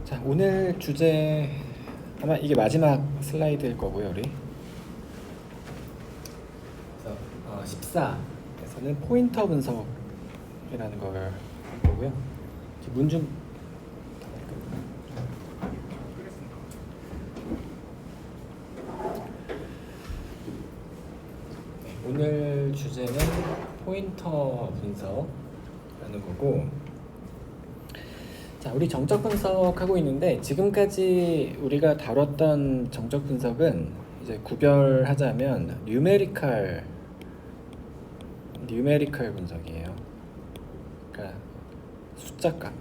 자, 오늘 주제 아마 이게 마지막 슬라이드일 거고요, 우리. 그래서 14에서는 포인터 분석이라는 걸 할 거고요. 문 좀 오늘 주제는 포인터 분석이라는 거고, 자, 우리 정적 분석하고 있는데 지금까지 우리가 다뤘던 정적 분석은 이제 구별하자면 뉴메리컬 분석이에요. 그러니까 숫자값,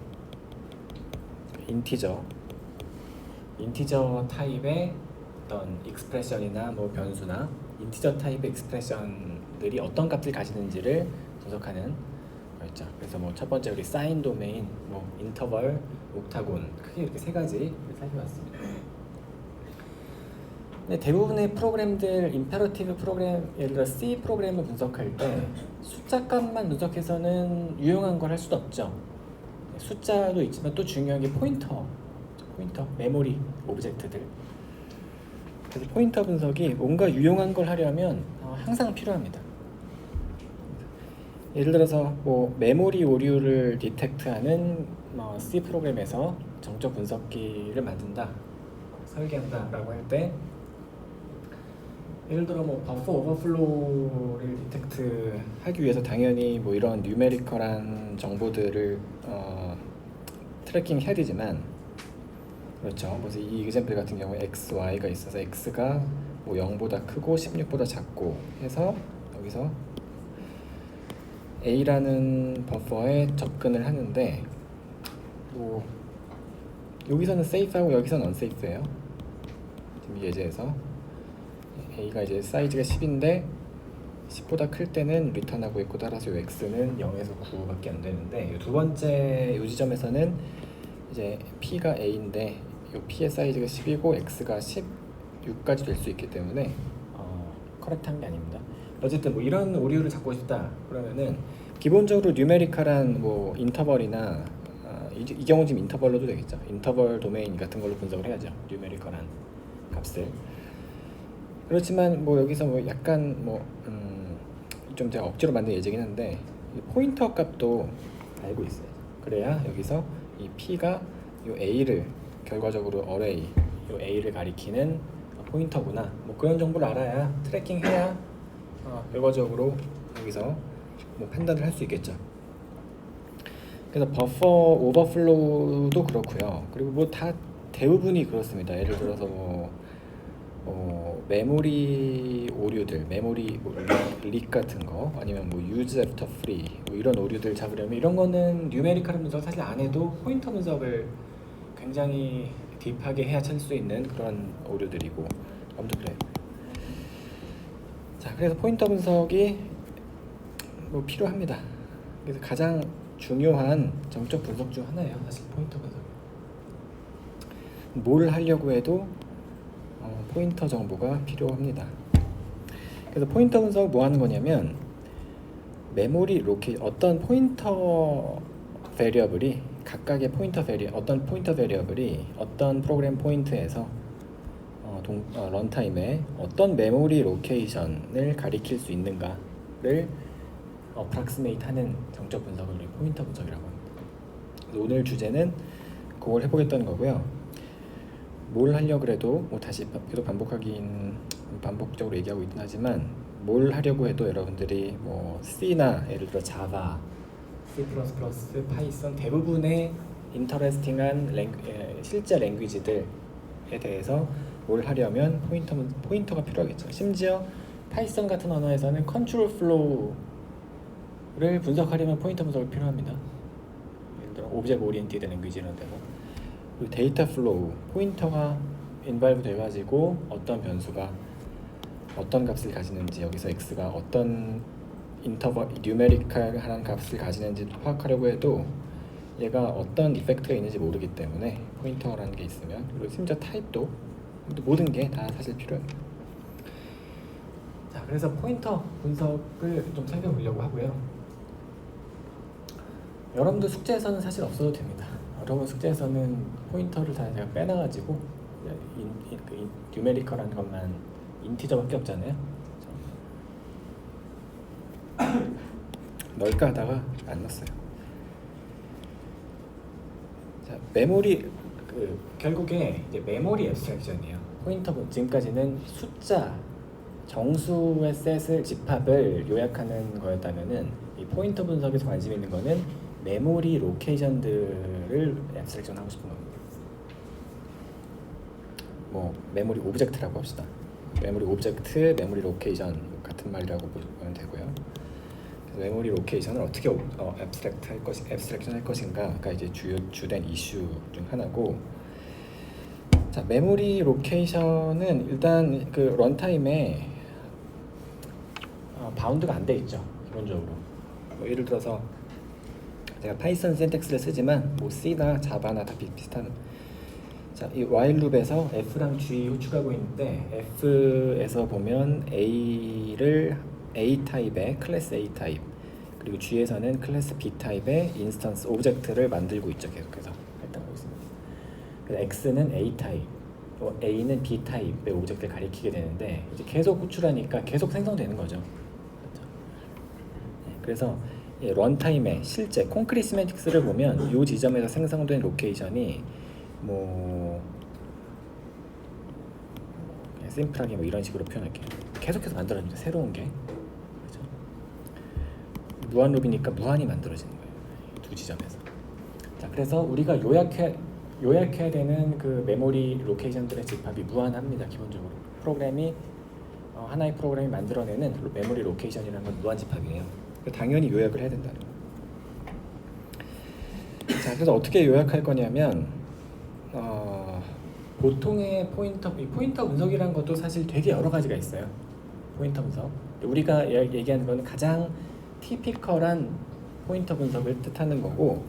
인티저 타입의 어떤 익스프레션이나 뭐 변수나 인티저 타입의 익스프레션들이 어떤 값을 가지는지를 분석하는 거였죠. 그래서 뭐 첫 번째 우리 사인 도메인, 뭐 인터벌, 옥타곤, 크게 이렇게 세 가지를 살펴봤습니다. 근데 대부분의 프로그램들, 임페러티브 프로그램, 예를 들어 C 프로그램을 분석할 때 숫자값만 분석해서는 유용한 걸 할 수도 없죠. 숫자도 있지만 또 중요한 게 포인터, 메모리 오브젝트들. 그래서 포인터 분석이 뭔가 유용한 걸 하려면 항상 필요합니다. 예를 들어서 뭐 메모리 오류를 디텍트하는 C 프로그램에서 정적 분석기를 만든다, 설계한다라고 할 때, 예를 들어 뭐 버퍼 오버플로우를 디텍트하기 위해서 당연히 뭐 이런 뉴메리컬한 정보들을 트래킹해야 되지만, 그렇죠. 그래서 이 example 같은 경우에 x, y가 있어서 x가 뭐 0보다 크고 16보다 작고 해서 여기서 a라는 버퍼에 접근을 하는데, 뭐 여기서는 safe하고 여기서는 unsafe예요. 지금 이 예제에서 a가 이제 사이즈가 10인데 10보다 클 때는 리턴하고 있고, 따라서 이 x는 0에서 9밖에 안 되는데, 이 두 번째 이 지점에서는 이제 p가 a인데 이 p의 사이즈가 10이고 x가 16까지 될 수 있기 때문에 커렉트한 게 아닙니다. 어쨌든 뭐 이런 오류를 잡고 싶다 그러면은 기본적으로 뉴메리컬한 뭐 인터벌이나 이 경우 지금 인터벌로도 되겠죠. 인터벌 도메인 같은 걸로 분석을 해야죠. 뉴메리컬한 값을. 그렇지만 뭐 여기서 뭐 약간 좀 제가 억지로 만든 예제긴 한데, 포인터 값도 알고 있어요. 그래야 여기서 이 p가 이 a를 결과적으로 어레이, 이 a를 가리키는 포인터구나, 뭐 그런 정보를 알아야 트래킹해야 결과적으로 여기서 뭐 판단을 할 수 있겠죠. 그래서 버퍼 오버플로우도 그렇고요. 그리고 뭐 다 대부분이 그렇습니다. 예를 들어서 메모리 오류들, 메모리 릭 같은 거, 아니면 뭐 use after free, 뭐 이런 오류들 잡으려면 이런 거는 뉴메리컬 분석 사실 안 해도 포인터 분석을 굉장히 딥하게 해야 찾을 수 있는 그런 오류들이고, 아무튼 그래요. 자, 그래서 포인터 분석이 뭐 필요합니다. 그래서 가장 중요한 정적 분석 중 하나예요, 사실 포인터 분석. 뭘 하려고 해도 포인터 정보가 필요합니다. 그래서 포인터 분석 뭐 하는 거냐면, 메모리 어떤 포인터 베리어블이 각각의 어떤 포인터 베리어블이 어떤 프로그램 포인트에서 런타임에 어떤 메모리 로케이션을 가리킬 수 있는가를 어프락시메이트 하는 정적 분석을 우리 포인터 분석이라고 합니다. 그래서 오늘 주제는 그걸 해보겠다는 거고요. 뭘 하려고 해도 뭐 다시 계속 반복적으로 얘기하고 있긴 하지만, 뭘 하려고 해도 여러분들이 뭐 C나 예를 들어 자바, C++, 파이썬 대부분의 인터레스팅한 실제 랭귀지들에 대해서 뭘 하려면 포인터가 필요하겠죠. 심지어 파이썬 같은 언어에서는 컨트롤 플로우를 분석하려면 포인터 분석이 필요합니다. 예를 들어 오브젝트 오리엔티드 랭귀지 이런 데서. 그리고 데이터 플로우, 포인터가 인발브 돼가지고 어떤 변수가 어떤 값을 가지는지, 여기서 x가 어떤 인터벌 뉴메리컬한 값을 가지는지 파악하려고 해도 얘가 어떤 이펙트가 있는지 모르기 때문에 포인터라는 게 있으면, 그리고 심지어 타입도, 모든 게 다 사실 필요합니다. 자, 그래서 포인터 분석을 좀 살펴보려고 하고요. 여러분들 숙제에서는 사실 없어도 됩니다. 여러분 숙제에서는 포인터를 다 제가 빼놔가지고 뉴메리컬한 것만 인티저밖에 없잖아요. 넣을까 하다가 안 넣었어요. 자, 메모리 결국에 이제 메모리 앱스트랙션이에요. 포인터 지금까지는 숫자 정수의 셋을 집합을 요약하는 거였다면은 이 포인터 분석에서 관심 있는 거는 메모리 로케이션들을 앱스트랙션 하고 싶은 겁니다. 뭐 메모리 오브젝트라고 합시다. 메모리 오브젝트, 메모리 로케이션 같은 말이라고 보면 되고요. 메모리 로케이션을 어떻게 앱스트랙션 할 것인가가 이제 주된 이슈 중 하나고. 자, 메모리 로케이션은 일단 그 런타임에 바운드가 안 돼 있죠. 기본적으로. 뭐 예를 들어서 제가 파이썬 syntax를 쓰지만 뭐 C나 자바나 다 비슷한. 자, 이 while 룹에서 f랑 g 호출하고 있는데 f에서 보면 a를 a 타입의 클래스 a 타입, 그리고 g에서는 클래스 b 타입의 인스턴스 오브젝트를 만들고 있죠. 계속해서 했다고 있습니다. 그래서 x는 a 타입, 또 a는 b 타입의 오브젝트를 가리키게 되는데 이제 계속 호출하니까 계속 생성되는 거죠. 그렇죠? 네, 그래서 런타임에 실제 콘크리트 시멘틱스를 보면 이 지점에서 생성된 로케이션이 뭐 그냥 심플하게 뭐 이런 식으로 표현할게요. 계속해서 만들어집니다. 새로운 게. 그렇죠? 무한 룹이니까 무한히 만들어지는 거예요. 두 지점에서. 자, 그래서 우리가 요약해야 되는 그 메모리 로케이션들의 집합이 무한합니다. 기본적으로 프로그램이 하나의 프로그램이 만들어내는 메모리 로케이션이라는 건 무한 집합이에요. 당연히 요약을 해야 된다는 거예요. 자, 그래서 어떻게 요약할 거냐면 보통의 포인터 분석이라는 것도 사실 되게 여러 가지가 있어요. 포인터 분석. 우리가 얘기하는 건 가장 티피컬한 포인터 분석을 뜻하는 거고,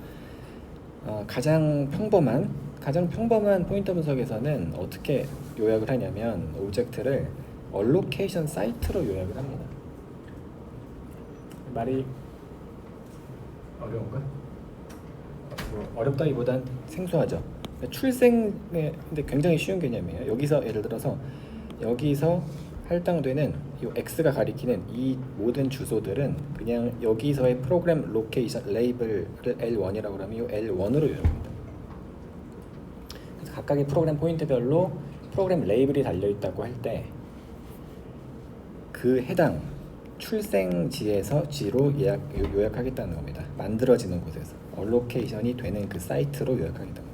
가장 평범한 포인터 분석에서는 어떻게 요약을 하냐면 오브젝트를 얼로케이션 사이트로 요약을 합니다. 말이 어려운가? 어렵다기보단 생소하죠. 출생에 근데 굉장히 쉬운 개념이에요. 여기서 예를 들어서 여기서 할당되는 이 x가 가리키는 이 모든 주소들은 그냥 여기서의 프로그램 로케이션 레이블을 L1이라고 하면 이 L1으로 요약합니다. 그래서 각각의 프로그램 포인트별로 프로그램 레이블이 달려 있다고 할 때 그 해당 출생지에서 G로 요약하겠다는 겁니다. 만들어지는 곳에서 얼로케이션이 되는 그 사이트로 요약하겠다는 겁니다.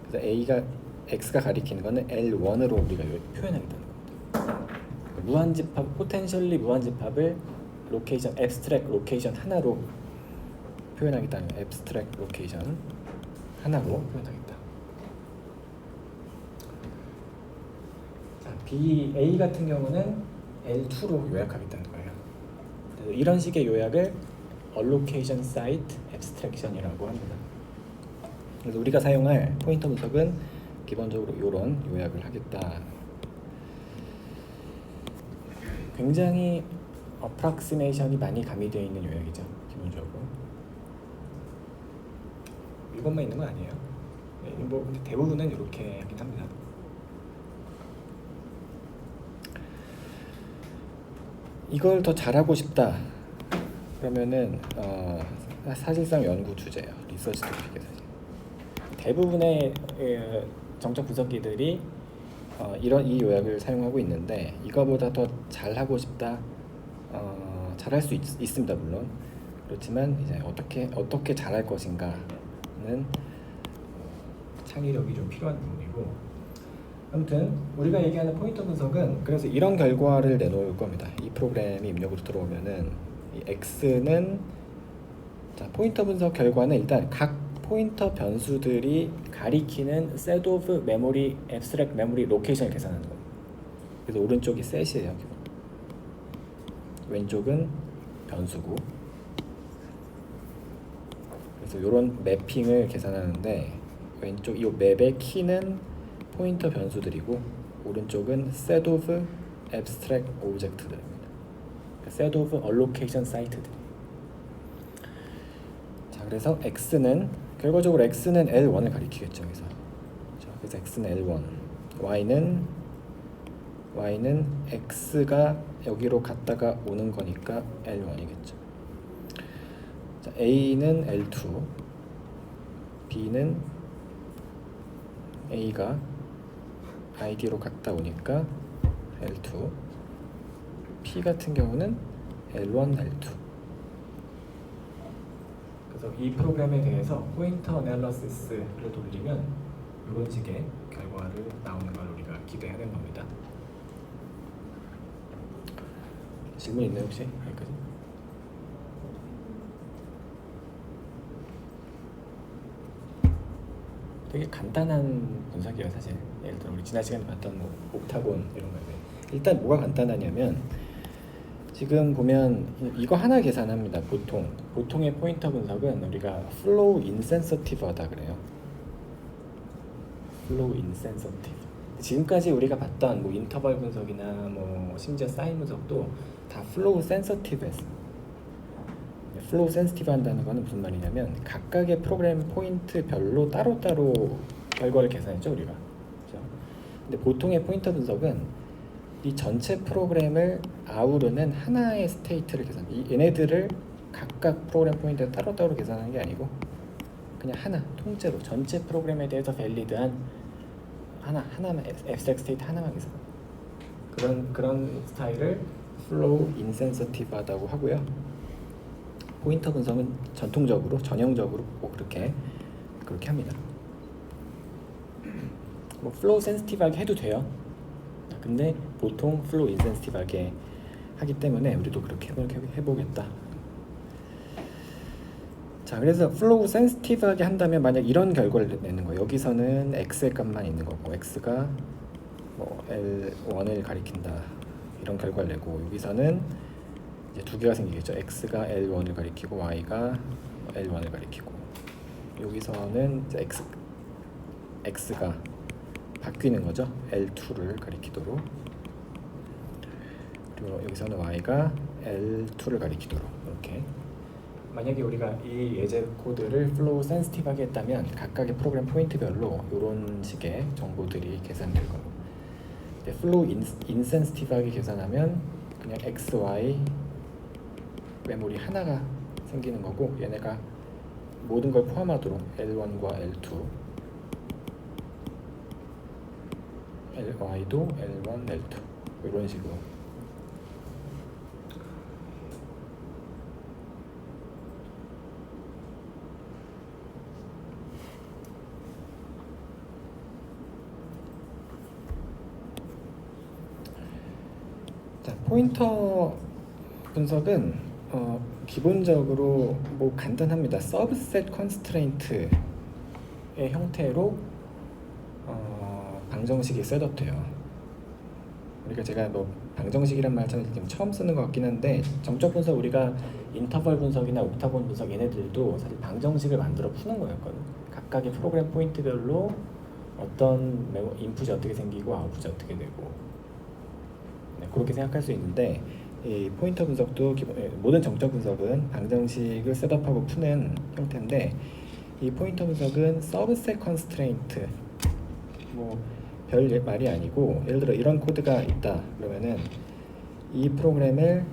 그래서 x가 가리키는 거는 L1으로 우리가 표현하겠다는 겁니다. 무한집합, 포텐셜리 무한집합을 로케이션, 앱스트랙 로케이션 하나로 표현하겠다는 거예요. 앱스트랙 로케이션 하나로 표현하겠다. 자, A 같은 경우는 L2로 요약하겠다는 거예요. 그래서 이런 식의 요약을 Allocation Site Abstraction이라고 합니다. 그래서 우리가 사용할 포인터 분석은 기본적으로 이런 요약을 하겠다. 굉장히 어프락시메이션이 많이 가미되어 있는 요약이죠. 기본적으로 이것만 있는 건 아니에요. 뭐 대부분은 이렇게 하긴 합니다. 이걸 더 잘하고 싶다 그러면은 사실상 연구 주제예요. 리서치 토픽에서 대부분의 정적 분석기들이 이 요약을 사용하고 있는데 이거보다 더 잘하고 싶다, 잘할 수 있습니다. 물론 그렇지만 이제 어떻게 잘할 것인가는 창의력이 좀 필요한 부분이고, 아무튼 우리가 얘기하는 포인터 분석은 그래서 이런 결과를 내놓을 겁니다. 이 프로그램이 입력으로 들어오면은 이 x는 자, 포인터 분석 결과는 일단 각 포인터 변수들이 가리키는 set of memory, abstract memory location을 계산하는 거예요. 그래서 오른쪽이 set이에요. 왼쪽은 변수고, 그래서 이런 매핑을 계산하는데 왼쪽 이 맵의 키는 포인터 변수들이고 오른쪽은 set of abstract object들입니다. set of allocation site들. 자, 그래서 x는 결과적으로 x는 L1을 가리키겠죠. 여기서. 자, 그래서 x는 L1, y는 x가 여기로 갔다가 오는 거니까 L1이겠죠. 자, a는 L2, b는 a가 id로 갔다 오니까 L2, p 같은 경우는 L1, L2. 그래서 이 프로그램에 대해서 포인터 애널리시스를 돌리면 이런 식의 결과를 나오는 걸 우리가 기대하는 겁니다. 질문 있나요 혹시? 여기까지? 되게 간단한 분석이에요 사실. 예를 들어 우리 지난 시간에 봤던 뭐 옥타곤 이런 거에 일단 뭐가 간단하냐면 지금 보면 이거 하나 계산합니다. 보통의 포인터 분석은 우리가 flow insensitive하다 그래요. flow insensitive. 지금까지 우리가 봤던 뭐 인터벌 분석이나 뭐 심지어 사인 분석도 다 flow sensitive했어. flow sensitive 한다는 거는 무슨 말이냐면 각각의 프로그램 포인트별로 따로따로 결과를 계산했죠 우리가. 그렇죠? 근데 보통의 포인터 분석은 이 전체 프로그램을 아우르는 하나의 스테이트를 계산. 얘네들을 각각 프로그램 포인트를 따로따로 계산하는 게 아니고 그냥 하나 통째로 전체 프로그램에 대해서 밸리드한 하나만 abstract state 하나만 계산. 그런 스타일을 flow insensitive하다고 하고요. 포인터 분석은 전형적으로 꼭 그렇게 합니다. 뭐 flow sensitive하게 해도 돼요. 근데 보통 flow insensitive하게 하기 때문에 우리도 그렇게 해보겠다. 자, 그래서 flow sensitive하게 한다면 만약 이런 결과를 내는 거예요. 여기서는 x의 값만 있는 거고 x가 뭐 L1을 가리킨다 이런 결과를 내고 여기서는 이제 두 개가 생기겠죠. x가 L1을 가리키고 y가 L1을 가리키고 여기서는 이제 x가 바뀌는 거죠. L2를 가리키도록. 그리고 여기서는 y가 L2를 가리키도록 이렇게. 만약에 우리가 이 예제 코드를 flow sensitive하게 했다면 각각의 프로그램 포인트별로 이런 식의 정보들이 계산될 거고. flow insensitive하게 계산하면 그냥 x, y 메모리 하나가 생기는 거고 얘네가 모든 걸 포함하도록 L1과 L2 y도 L1, L2 이런 식으로. 자, 포인터 분석은 기본적으로 뭐 간단합니다. 서브셋 컨스트레인트의 형태로 방정식이 셋업돼요. 그러니까 제가 뭐 방정식이란 말 참 처음 쓰는 것 같긴 한데 정적 분석 우리가 인터벌 분석이나 옥타곤 분석 얘네들도 사실 방정식을 만들어 푸는 거였거든. 각각의 프로그램 포인트별로 어떤 인풋이 어떻게 생기고 아웃풋이 어떻게 되고 네, 그렇게 생각할 수 있는데 이 포인터 분석도 모든 정적 분석은 방정식을 셋업하고 푸는 형태인데 이 포인터 분석은 서브셋 컨스트레인트 뭐 별 말이 아니고 예를 들어 이런 코드가 있다 그러면은 이 프로그램을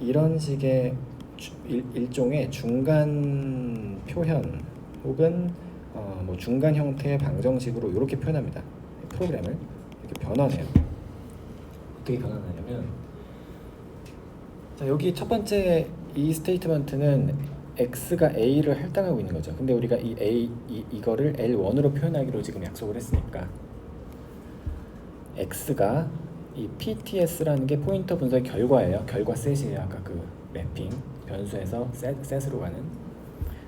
이런 식의 일종의 중간 표현 혹은 뭐 중간 형태의 방정식으로 이렇게 표현합니다. 프로그램을 이렇게 변환해요. 어떻게 변환하냐면 자, 여기 첫 번째 이 스테이트먼트는 x가 a를 할당하고 있는 거죠. 근데 우리가 이거를 L1으로 표현하기로 지금 약속을 했으니까 x가 이 PTS라는 게 포인터 분석의 결과예요. 결과 셋이에요. 아까 그 맵핑 변수에서 셋으로 가는.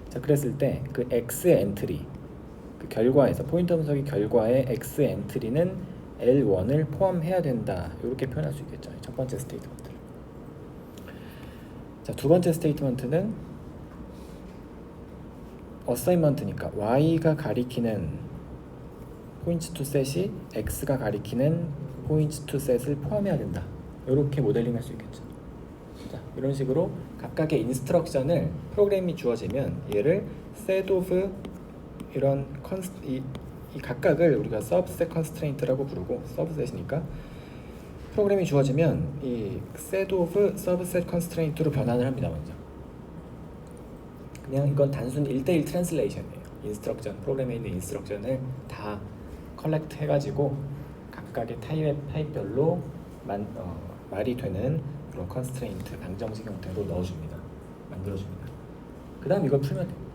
자, 그랬을 때 그 x 엔트리 그 결과에서 포인터 분석의 결과의 x 엔트리는 L1을 포함해야 된다. 이렇게 표현할 수 있겠죠. 첫 번째 스테이트먼트. 자, 두 번째 스테이트먼트는 어사인먼트니까 y가 가리키는 포인트 투 셋이 x가 가리키는 포인트 투 셋을 포함해야 된다. 이렇게 모델링할 수 있겠죠. 자, 이런 식으로 각각의 인스트럭션을 프로그램이 주어지면 얘를 set of 이런 이 각각을 우리가 subset constraint라고 부르고, subset이니까 프로그램이 주어지면 이 set of subset constraint로 변환을 합니다. 먼저 그냥 이건 단순 1대1 트랜슬레이션이에요. 인스트럭션, 프로그램에 있는 인스트럭션을 다 컬렉트 해가지고 각각의 타입별로 말이 되는 그런 컨스트레인트 방정식 형태로 넣어줍니다. 만들어줍니다. 그 다음 이걸 풀면 돼요.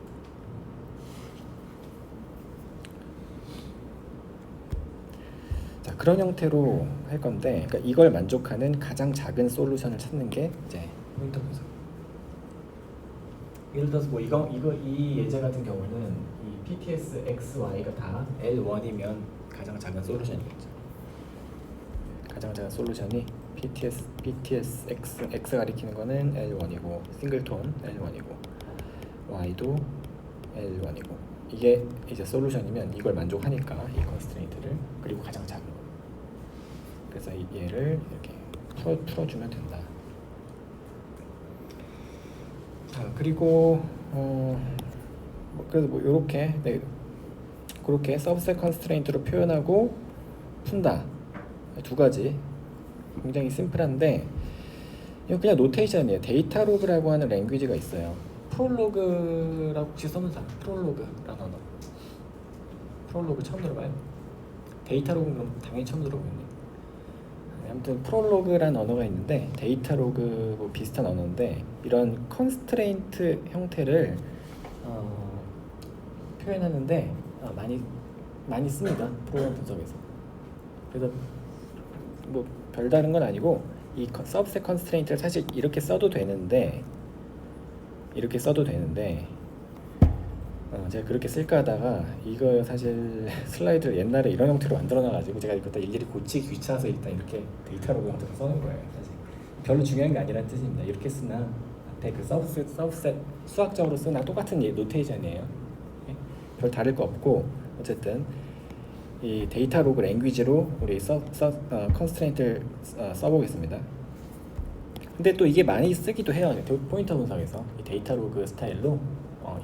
자, 그런 형태로 할 건데, 그러니까 이걸 만족하는 가장 작은 솔루션을 찾는 게 이제 포인터 분석. 예를 들어서 뭐 이 예제 같은 경우는 이 PTS X, Y가 다 L1이면 가장 작은 솔루션이겠죠. 가장 작은 솔루션이 PTS X, X 가리키는 거는 L1이고, 싱글톤 L1이고, Y도 L1이고, 이게 이제 솔루션이면 이걸 만족하니까 이 컨스트레인트를, 그리고 가장 작은 거. 그래서 얘를 이렇게 풀어주면 된다. 자, 그리고 그래서 뭐 요렇게 그렇게 서브셋 컨스트레인트로 표현하고 푼다. 두 가지. 굉장히 심플한데 이거 그냥 노테이션이에요. 데이터로그라고 하는 랭귀지가 있어요. 프롤로그라고 혹시 써본사? 프롤로그라는 언어. 프롤로그 처음 들어봐요? 데이터로그는 그럼 당연히 처음 들어보겠네. 아무튼 프롤로그라는 언어가 있는데 데이터로그 뭐 비슷한 언어인데 이런 컨스트레인트 형태를 표현하는데 많이 씁니다. 프로그램 분석에서. 그래서 뭐 별다른 건 아니고 이 서브셋 컨스트레인트를 사실 이렇게 써도 되는데 제가 그렇게 쓸까 하다가 이거 사실 슬라이드를 옛날에 이런 형태로 만들어놔가지고 제가 이것도 일일이 고치기 귀찮아서 일단 이렇게 데이터로그 형태로 써는 거예요. 사실 별로 중요한 게 아니라는 뜻입니다. 이렇게 쓰나 앞에 그 서브셋 수학적으로 쓰나 똑같은 노테이션이에요. 별 다를 거 없고 어쨌든 이 데이터로그 랭귀지로 우리 컨스트레인트를 써보겠습니다. 근데 또 이게 많이 쓰기도 해요. 포인터 분석에서 이 데이터로그 스타일로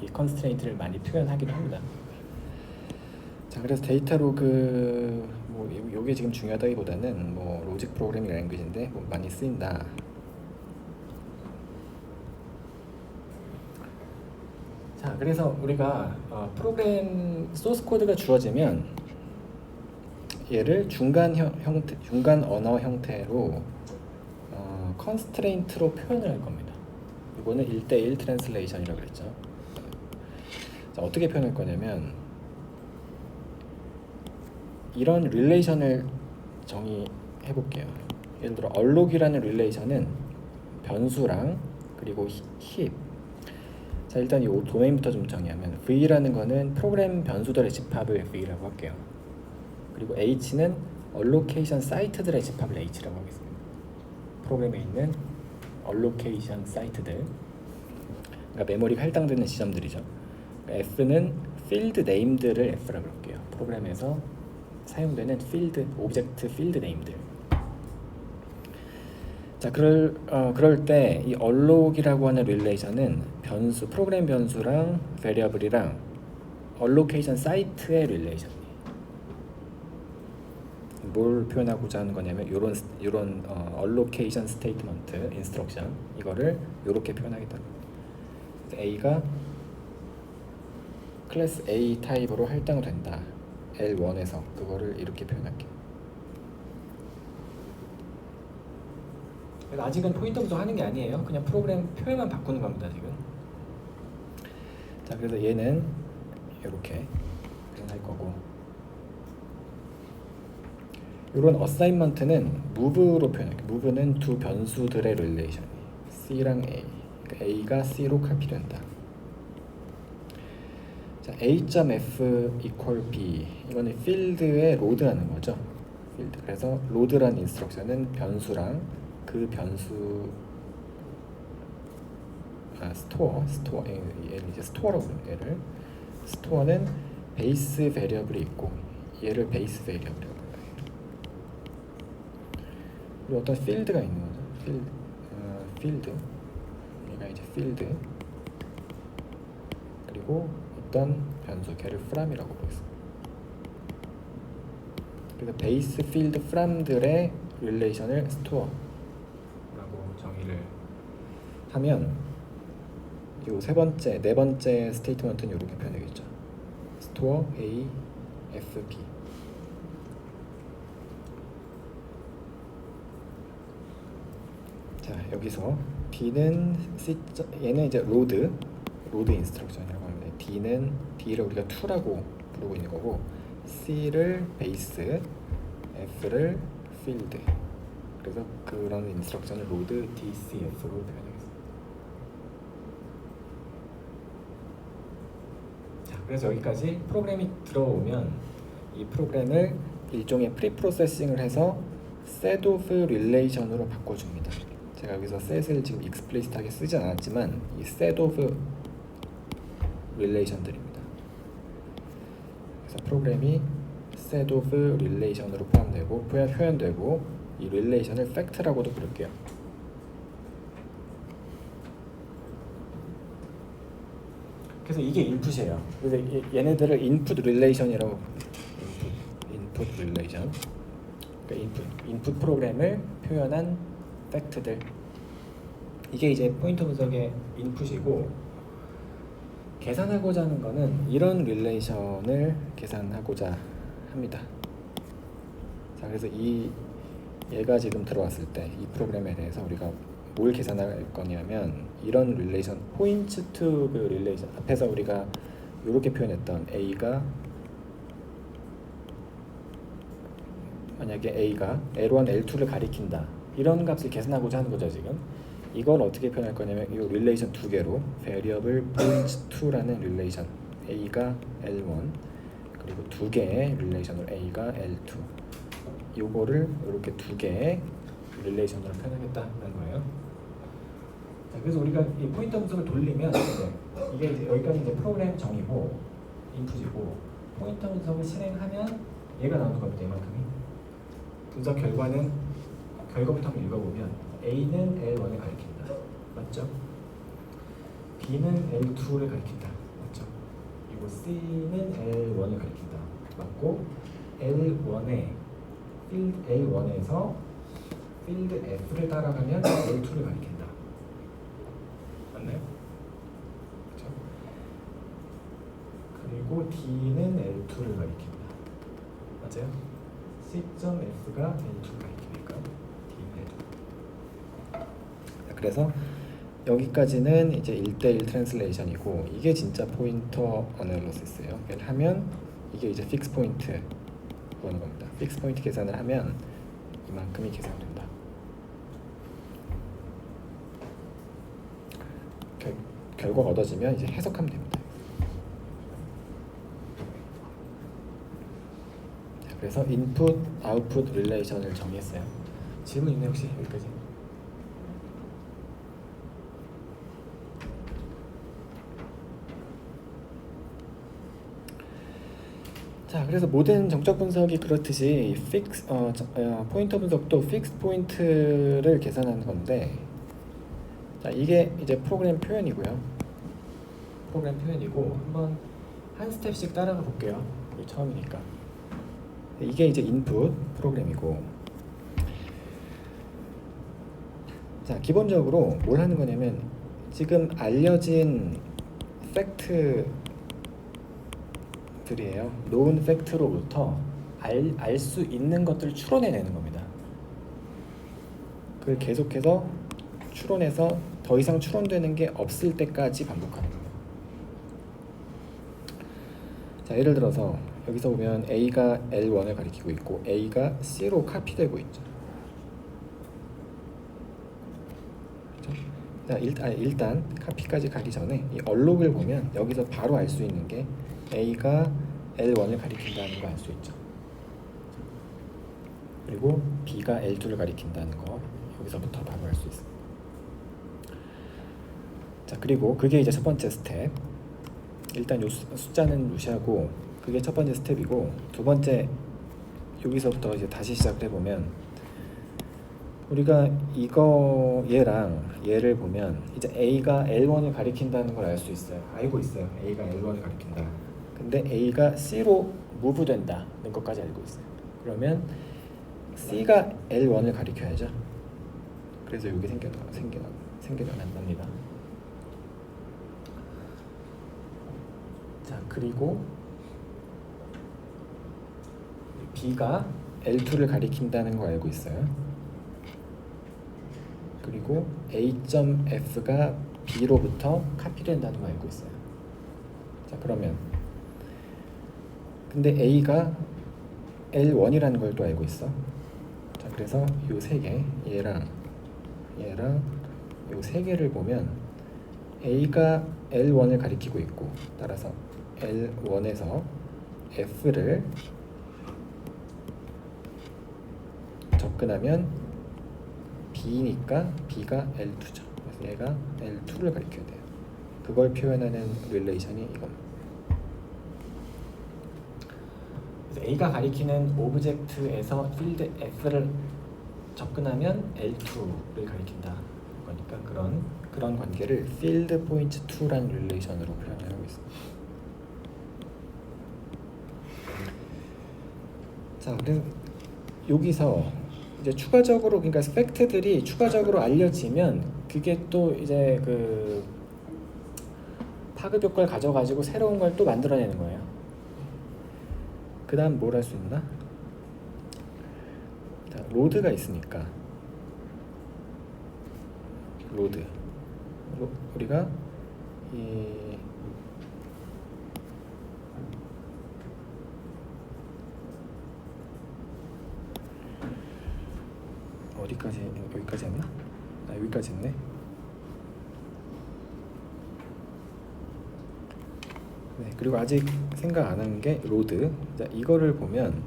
이 컨스트레인트를 많이 표현하기도 합니다. 자, 그래서 데이터로그 뭐 요게 지금 중요하다기보다는 뭐 로직 프로그래밍 랭귀지인데 뭐 많이 쓰인다. 자, 그래서 우리가 프로그램 소스 코드가 주어지면 얘를 중간 언어 형태로 컨스트레인트로 표현을 할 겁니다. 이거는 1대1 트랜슬레이션이라고 그랬죠. 자, 어떻게 표현할 거냐면 이런 릴레이션을 정의해 볼게요. 예를 들어 얼록이라는 릴레이션은 변수랑 그리고 힙. 자, 일단 이 도메인부터 좀 정의하면 V라는 거는 프로그램 변수들의 집합을 V라고 할게요. 그리고 H는 얼로케이션 사이트들의 집합을 H라고 하겠습니다. 프로그램에 있는 얼로케이션 사이트들, 그러니까 메모리가 할당되는 지점들이죠. F는 필드 네임들을 F라고 할게요. 프로그램에서 사용되는 오브젝트 필드 네임들. 자, 그럴 때 이 얼록이라고 하는 릴레이션은 프로그램 변수랑 베리어블이랑 얼로케이션 사이트의 릴레이션이에요. 뭘 표현하고자 하는 거냐면 요런 얼로케이션 스테이트먼트, 인스트럭션 이거를 요렇게 표현하겠다. A가 클래스 A 타입으로 할당을 된다. L1에서 그거를 이렇게 표현할게요. 아직은 포인터 분석하는 게 아니에요. 그냥 프로그램 표현만 바꾸는 겁니다, 지금. 자, 그래서 얘는 이렇게 표현할 거고, 이런 어사인먼트는 move로 표현할게요. move는 두 변수들의 릴레이션, C랑 A. 그러니까 A가 C로 카피된다. 자, A.F equal B. 이거는 필드에 로드하는 거죠. 필드. 그래서 로드라는 인스트럭션은 변수랑 그 변수 스토어 얘를 이제 스토어라고 부르는 얘를 스토어는 베이스 베리어블이 있고 얘를 베이스 베리어블이라고 불러요. 그리고 어떤 필드가 있는 거죠. 필드 얘가 이제 필드, 그리고 불렀던 변수 걔를 from이라고 부르겠습니다. 그래서 베이스 필드 from들의 릴레이션을 store라고 정의를 하면 요 네 번째 스테이트먼트는 이렇게 표현되겠죠. store A F B. 자, 여기서 D는 얘는 이제 로드 인스트럭션이라고 하는데 D를 우리가 2라고 부르고 있는 거고, C를 베이스, F를 필드. 그래서 그런 인스트럭션을 로드 DCF로 표현하겠습니다. 자, 그래서 여기까지 프로그램이 들어오면 이 프로그램을 일종의 프리프로세싱을 해서 set of relation으로 바꿔줍니다. 제가 여기서 set을 지금 explicit하게 쓰진 않았지만 이 set of relation들입니다. 그래서 프로그램이 set of relation으로 표현되고 이 relation을 fact라고도 부를게요. 그래서 이게 인풋이에요. 그래서 얘네들을 input relation이라고 input relation. 그러니까 인풋 프로그램을 표현한 팩트들. 이게 이제 포인터 분석의 인풋이고, 계산하고자 하는 거는 이런 릴레이션을 계산하고자 합니다. 자, 그래서 얘가 지금 들어왔을 때 이 프로그램에 대해서 우리가 뭘 계산할 거냐면 이런 릴레이션, 포인트 투 그 릴레이션, 앞에서 우리가 이렇게 표현했던 A가, 만약에 A가 L1, L2를 가리킨다, 이런 값을 계산하고자 하는 거죠. 지금 이걸 어떻게 표현할 거냐면 이 릴레이션 두 개로 variable point2라는 릴레이션, A가 L1 그리고 두 개의 릴레이션으로 A가 L2, 요거를 이렇게 두 개의 릴레이션으로 표현하겠다는 거예요. 자, 그래서 우리가 이 포인터 분석을 돌리면 이게 이제 여기까지 이제 프로그램 정의고 인풋이고, 포인터 분석을 실행하면 얘가 나오는 겁니다. 이만큼이. 분석 결과는, 결과부터 한번 읽어보면 A는 L1을 가리킨다. 맞죠? B는 L2를 가리킨다. 맞죠? 그리고 C는 L1을 가리킨다. 맞고, L1에서 필드 F를 따라가면 L2를 가리킨다. 맞나요? 그렇죠? 그리고 D는 L2를 가리킨다. 맞아요? C.F가 L2를 가리키니까 D는 L2. 그래서 여기까지는 이제 1대1 트랜슬레이션이고, 이게 진짜 포인터 어널리시스예요. 이걸 하면 이게 이제 픽스 포인트 보는 겁니다. 픽스 포인트 계산을 하면 이만큼이 계산된다. 결과가 얻어지면 이제 해석하면 됩니다. 자, 그래서 인풋, 아웃풋 릴레이션을 정의했어요. 질문 있나요 혹시? 여기까지? 자, 그래서 모든 정적 분석이 그렇듯이 포인터 분석도 픽스 포인트를 계산하는 건데, 자, 이게 이제 프로그램 표현이고요. 프로그램 표현이고, 한번 한 스텝씩 따라가 볼게요. 이게 처음이니까. 이게 이제 인풋 프로그램이고, 자, 기본적으로 뭘 하는 거냐면 지금 알려진 팩트들이에요. known 팩트로부터 알 수 있는 것들을 추론해내는 겁니다. 그걸 계속해서 추론해서 더 이상 추론되는 게 없을 때까지 반복하는 거예요. 자, 예를 들어서 여기서 보면 A가 L1을 가리키고 있고 A가 C로 카피되고 있죠. 그렇죠? 자, 일단 카피까지 가기 전에 이 얼록을 보면 여기서 바로 알 수 있는 게 A가 L1을 가리킨다는 거 알 수 있죠. 그리고 B가 L2를 가리킨다는 거 여기서부터 바로 알 수 있습니다. 자, 그리고 그게 이제 첫 번째 스텝. 일단 요 숫자는 무시하고 그게 첫 번째 스텝이고, 두 번째 여기서부터 이제 다시 시작을 해보면 우리가 이거 얘를 보면 이제 A가 L1을 가리킨다는 걸 알 수 있어요. 알고 있어요. A가 L1을 가리킨다. 근데 A가 C로 무브 된다는 것까지 알고 있어요. 그러면 C가 L1을 가리켜야죠. 그래서 여기 생겨난답니다. 자, 그리고 B가 L2를 가리킨다는 거 알고 있어요. 그리고 A.F가 B로부터 카피된다는 거 알고 있어요. 자, 그러면 근데 A가 L1이라는 걸 또 알고 있어. 자, 그래서 요 세 개, 얘랑 요 세 개를 보면 A가 L1을 가리키고 있고, 따라서 L1에서 F를 접근하면 B니까 B가 L2죠. 그래서 얘가 L2를 가리켜야 돼요. 그걸 표현하는 릴레이션이 이겁니다. 그래서 A가 가리키는 오브젝트에서 필드 F를 접근하면 L2를 가리킨다. 그러니까 그런 관계를 필드 포인트 2라는 릴레이션으로 표현하고 있습니다. 자, 그래서 여기서 이제 추가적으로, 그러니까 팩트들이 추가적으로 알려지면 그게 또 이제 그 파급 효과를 가져가지고 새로운 걸 또 만들어내는 거예요. 그 다음 뭘 할 수 있나? 자, 로드가 있으니까 우리가 이 여기까지 했나? 여기까지 했네. 네, 그리고 아직 생각 안 한 게 로드. 자, 이거를 보면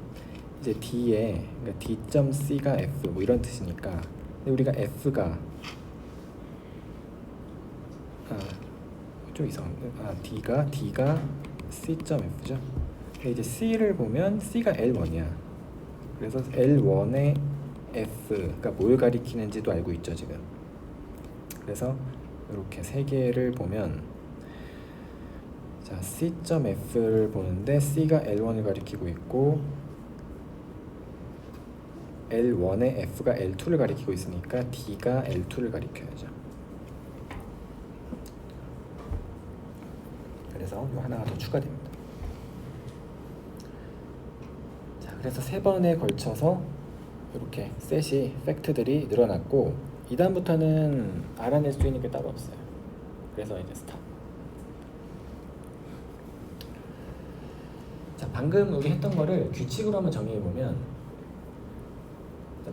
이제 D에, 그러니까 D.C가 F 뭐 이런 뜻이니까, 근데 우리가 F가 좀 이상한데, D가 C.F죠. 근데 이제 C를 보면 C가 L1이야. 그래서 L1의 F가 뭘 가리키는지도 알고 있죠 지금. 그래서 이렇게 세 개를 보면, 자, C.F를 보는데 C가 L1을 가리키고 있고 L1의 F가 L2를 가리키고 있으니까 D가 L2를 가리켜야죠. 그래서 이 하나가 더 추가됩니다. 자, 그래서 세 번에 걸쳐서 이렇게 셋이 팩트들이 늘어났고, 이 다음부터는 알아낼 수 있는 게 따로 없어요. 그래서 이제 스탑. 자, 방금 여기 했던 거를 규칙으로 한번 정리해 보면,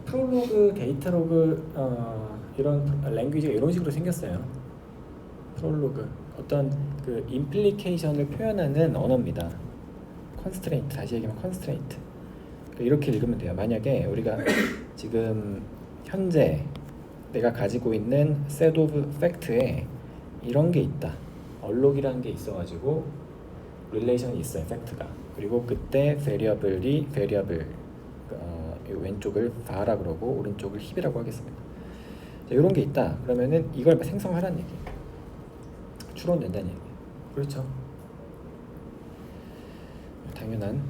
프롤로그, 데이터로그 이런 랭귀지가 이런 식으로 생겼어요. 프롤로그 어떤 그 임플리케이션을 표현하는 언어입니다. 컨스트레인트, 다시 얘기하면 컨스트레인트. 이렇게 읽으면 돼요. 만약에 우리가 지금 현재 내가 가지고 있는 set of fact에 이런 게 있다, 얼록이라는 게 있어가지고 릴레이션이 있어요, 팩트가. 그리고 그때 베리어블이 왼쪽을 var라 그러고 오른쪽을 heap이라고 하겠습니다. 자, 이런 게 있다. 그러면은 이걸 생성하라는 얘기, 추론된다는 얘기. 그렇죠? 당연한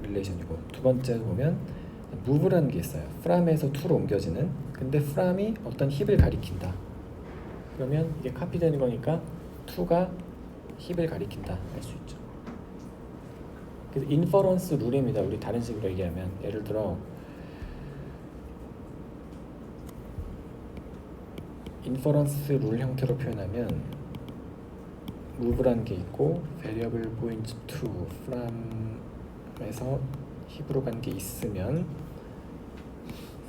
릴레이션이고, 두 번째 보면 move라는 게 있어요. from에서 to로 옮겨지는. 근데 from이 어떤 heap을 가리킨다. 그러면 이게 카피되는 거니까 to가 heap을 가리킨다 할 수 있죠. 그래서 인퍼런스 룰입니다. 우리 다른 식으로 얘기하면, 예를 들어 인퍼런스 룰 형태로 표현하면 move라는 게 있고 variable point to from에서 heap으로 간 게 있으면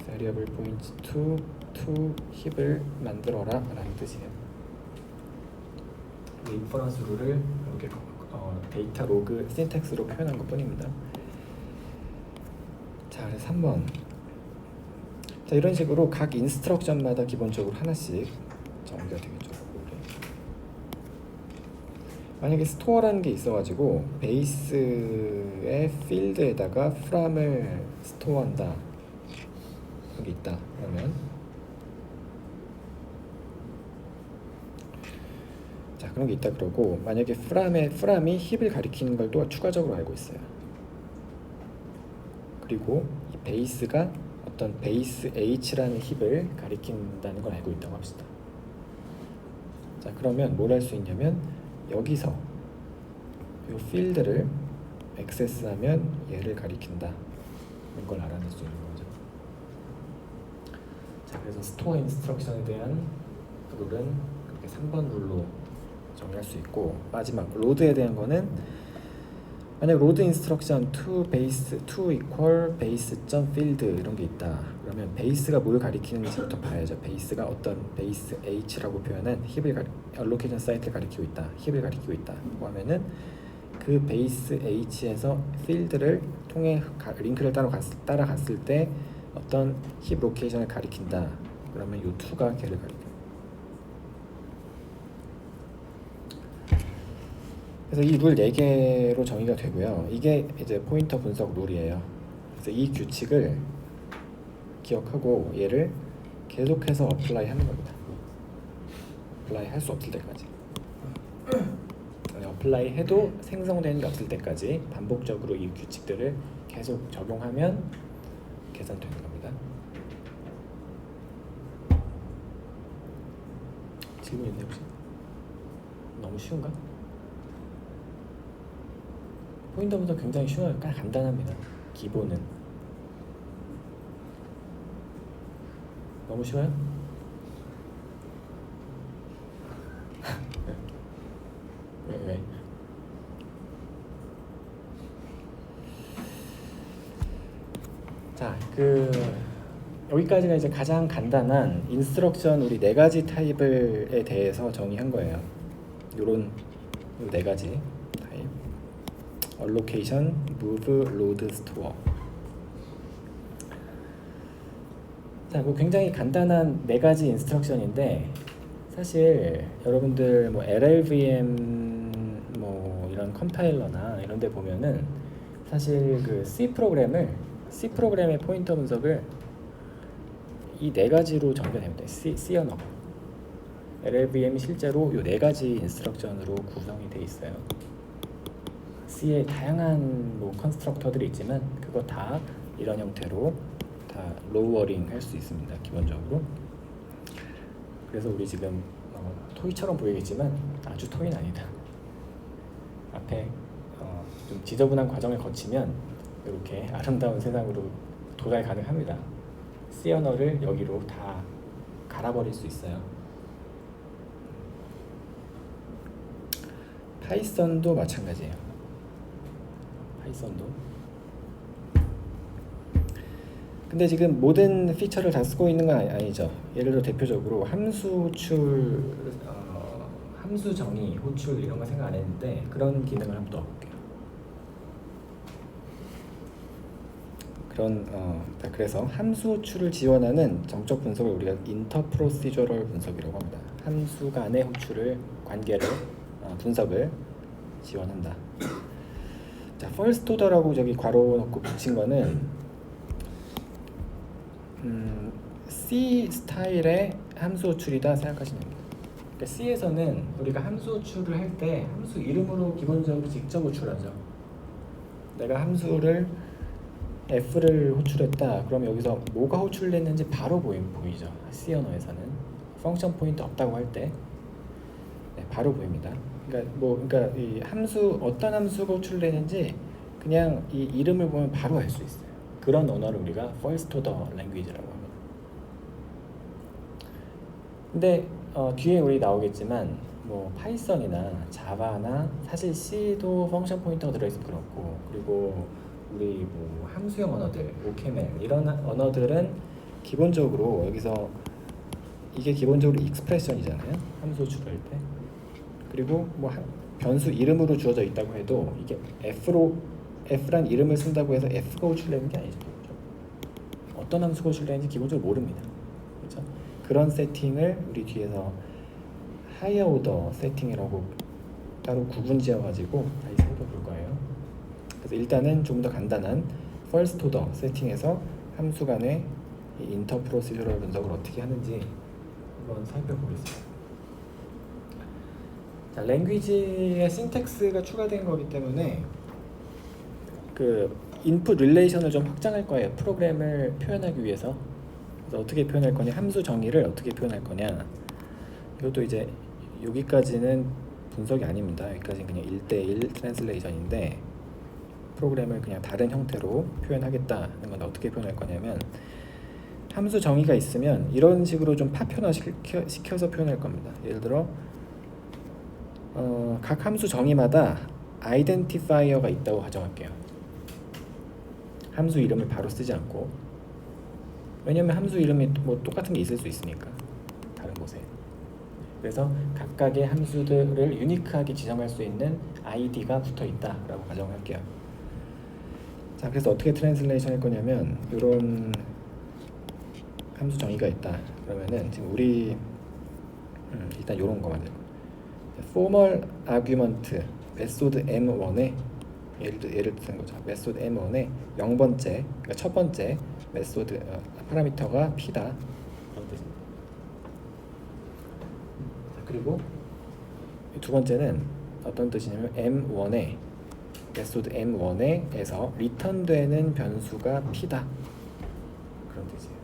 variable point to heap을 만들어라 라는 뜻이에요. 인퍼런스 룰을 이렇게 데이터 로그 신텍스로 표현한 것 뿐입니다. 자, 그래서 3번. 자, 이런 식으로 각 인스트럭션마다 기본적으로 하나씩 정리가 되겠죠. 만약에 스토어라는 게 있어가지고 베이스의 필드에다가 from을 스토어한다, 여기 있다. 그러면 그런 게 있다 그러고, 만약에 프람이 힙을 가리키는 걸 또 추가적으로 알고 있어요. 그리고 이 베이스가 어떤 베이스 H라는 힙을 가리킨다는 걸 알고 있다고 합시다. 자, 그러면 뭘 할 수 있냐면 여기서 이 필드를 액세스하면 얘를 가리킨다, 이런 걸 알아낼 수 있는 거죠. 자, 그래서 스토어 인스트럭션에 대한 룰은 그렇게 3번 룰로 정리할 수 있고, 마지막 로드에 대한 거는 만약 로드 인스트럭션 to equal base.field 이런 게 있다. 그러면 베이스가 뭘 가리키는지부터 봐야죠. 베이스가 어떤 베이스 H라고 표현한 힙을 알로케이션 사이트를 가리키고 있다, 힙을 가리키고 있다 하면은 그 베이스 H에서 필드를 통해 링크를 따라갔을 때 어떤 힙 로케이션을 가리킨다. 그러면 이 2가 걔를 가리켜요. 그래서 이 룰 4개로 정의가 되고요. 이게 이제 포인터 분석 룰이에요. 그래서 이 규칙을 기억하고 얘를 계속해서 어플라이 하는 겁니다. 어플라이 할 수 없을 때까지. 어플라이 해도 생성되는 게 없을 때까지 반복적으로 이 규칙들을 계속 적용하면 계산되는 겁니다. 질문 있나요 혹시? 너무 쉬운가? 포인터 분석 굉장히 쉬워요. 그냥 간단합니다. 기본은. 너무 쉬워요? 왜? 자, 여기까지가 이제 가장 간단한 인스트럭션 우리 4가지 타입에 대해서 정의한 거예요. 요런 4가지 타입. allocation, move, load, store. 자, 뭐 굉장히 간단한 4가지 인스트럭션인데 사실 여러분들 뭐 LLVM 뭐 이런 컴파일러나 이런 데 보면은 사실 그 C 프로그램의 포인터 분석을 이 4가지로 정의됩니다. C 언어가. LLVM이 실제로 이 4가지 인스트럭션으로 구성이 돼 있어요. C에 다양한 뭐 컨스트럭터들이 있지만 그거 다 이런 형태로 다 로워링 할 수 있습니다. 기본적으로. 그래서 우리 지금 토이처럼 보이겠지만 아주 토이는 아니다. 앞에 좀 지저분한 과정을 거치면 이렇게 아름다운 세상으로 도달 가능합니다. C 언어를 여기로 다 갈아버릴 수 있어요. 파이썬도 마찬가지예요. 파이썬도. 근데 지금 모든 피처를 다 쓰고 있는 건 아니죠. 예를 들어 대표적으로 함수 호출, 함수 정의, 호출 이런 거 생각 안 했는데 그런 기능을 한번 넣어볼게요. 그래서 함수 호출을 지원하는 정적 분석을 우리가 인터프로시저럴 분석이라고 합니다. 함수 간의 호출을, 관계를, 분석을 지원한다. 자, first order라고 저기 괄호 넣고 붙인 거는 C 스타일의 함수 호출이다 생각하시면 됩니다. 그러니까 C에서는 우리가 함수 호출을 할 때 함수 이름으로 기본적으로 직접 호출하죠. 내가 함수를 F를 호출했다. 그럼 여기서 뭐가 호출됐는지 바로 보이죠. C 언어에서는 펑션 포인트 없다고 할 때 바로 보입니다. 그러니까 이 어떤 함수가 호출되는지 그냥 이 이름을 보면 바로 알 수 있어요. 그런 언어를 우리가 first order language라고 합니다. 근데 뒤에 우리 나오겠지만 뭐 파이썬이나 자바나 사실 C도 펑션 포인터가 들어있으면 그렇고, 그리고 우리 뭐 함수형 언어들, OCaml 이런 언어들은 기본적으로 여기서 이게 기본적으로 익스프레션이잖아요. 함수 호출할 때. 그리고 뭐 변수 이름으로 주어져 있다고 해도 이게 F란 이름을 쓴다고 해서 F가 호출되는 게 아니죠. 어떤 함수가 호출되는지 기본적으로 모릅니다. 그렇죠? 그런 세팅을 우리 뒤에서 하이어 오더 세팅이라고 따로 구분 지어가지고 다시 살펴볼 거예요. 그래서 일단은 좀 더 간단한 first order 세팅에서 함수 간의 인터프로시저럴 분석을 어떻게 하는지 한번 살펴보겠습니다. 자, 랭귀지에 신텍스가 추가된 거기 때문에 그 인풋 릴레이션을 좀 확장할 거예요. 프로그램을 표현하기 위해서. 그래서 어떻게 표현할 거냐, 함수 정의를 어떻게 표현할 거냐. 이것도 이제 여기까지는 분석이 아닙니다. 여기까지는 그냥 1대1 트랜슬레이션인데 프로그램을 그냥 다른 형태로 표현하겠다는 건 어떻게 표현할 거냐면 함수 정의가 있으면 이런 식으로 좀 파편화 시켜서 표현할 겁니다. 예를 들어 각 함수 정의마다 아이덴티파이어가 있다고 가정할게요. 함수 이름을 바로 쓰지 않고, 왜냐면 함수 이름이 뭐 똑같은 게 있을 수 있으니까 다른 곳에. 그래서 각각의 함수들을 유니크하게 지정할 수 있는 아이디가 붙어 있다라고 가정할게요. 자, 그래서 어떻게 트랜슬레이션 할 거냐면 이런 함수 정의가 있다. 그러면은 지금 우리 일단 이런 거 만들고 formal argument 메소드 M1에 예를 드는 거죠. 메소드 M1에 0번째, 그러니까 첫 번째 메소드 파라미터가 P다. 그런 뜻입니다. 그리고 두 번째는 어떤 뜻이냐면 M1에 메소드 M1에서 리턴되는 변수가 P다. 그런 뜻이에요.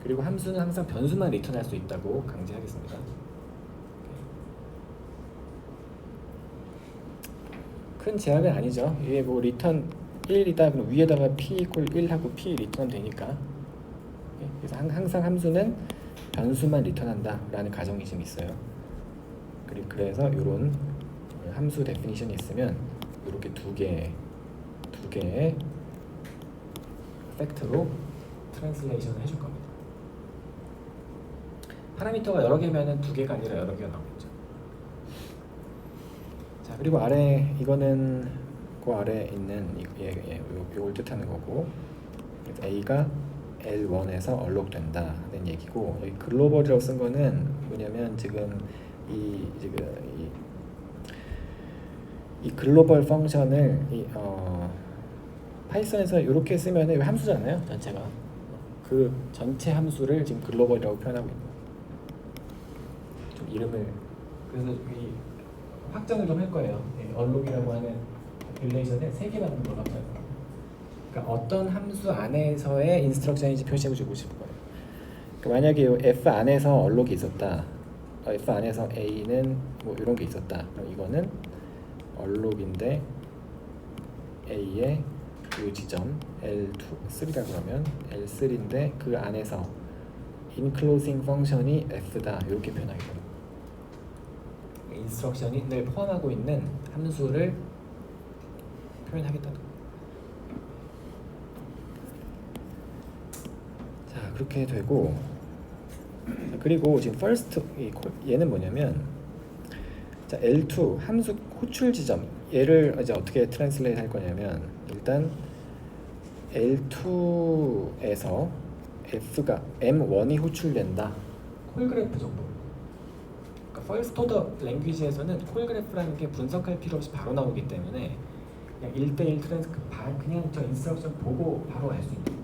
그리고 함수는 항상 변수만 리턴할 수 있다고 강제하겠습니다. 큰 제약은 아니죠. 이게 뭐 리턴 1이다 그럼 위에다가 p 이퀄 1 하고 p 리턴 되니까. 그래서 항상 함수는 변수만 리턴한다 라는 가정이 좀 있어요. 그래서 이런 함수 데피니션이 있으면 이렇게 두 개의 팩트로 트랜슬레이션을 해줄 겁니다. 파라미터가 여러 개면은 두 개가 아니라 여러 개가 나오겠죠. 자, 그리고 아래 이거는 그 아래 있는 요걸 뜻하는 거고, 그래서 A가 L1에서 얼록된다는 얘기고, 여기 글로벌이라고 쓴 거는 뭐냐면 지금 이 글로벌 펑션을 파이썬에서 이렇게 쓰면 은 함수잖아요, 전체가. 그 전체 함수를 지금 글로벌이라고 표현하고 있는 거예요. 좀 이름을 그래서 이 확장을 좀 할 거예요. 얼록이라고 하는 릴레이션에 3개 만든 걸로 합쳐서. 그러니까 어떤 함수 안에서의 인스트럭션인지 표시해 주고 싶은 거예요. 그러니까 만약에 f 안에서 얼록이 있었다. f 안에서 a는 뭐 이런 게 있었다. 그럼 이거는 얼록인데 a의 이 지점 L3라 그러면 L3인데 그 안에서 enclosing 펑션이 f다. 이렇게 표현하겠습니다. 인스트럭션이 늘 포함하고 있는 함수를 표현하겠다는 거예요. 자, 그렇게 되고, 그리고 지금 first 얘는 뭐냐면, 자, L2 함수 호출 지점 얘를 이제 어떻게 트랜슬레이트 할 거냐면, 일단 L2에서 F가 M1이 호출된다. 콜그래프 정도. 그러니까 first order 랭귀지에서는 콜그래프라는 게 분석할 필요 없이 바로 나오기 때문에 그냥 1대1 그냥 저 인스트럭션 보고 바로 알 수 있는 거예요.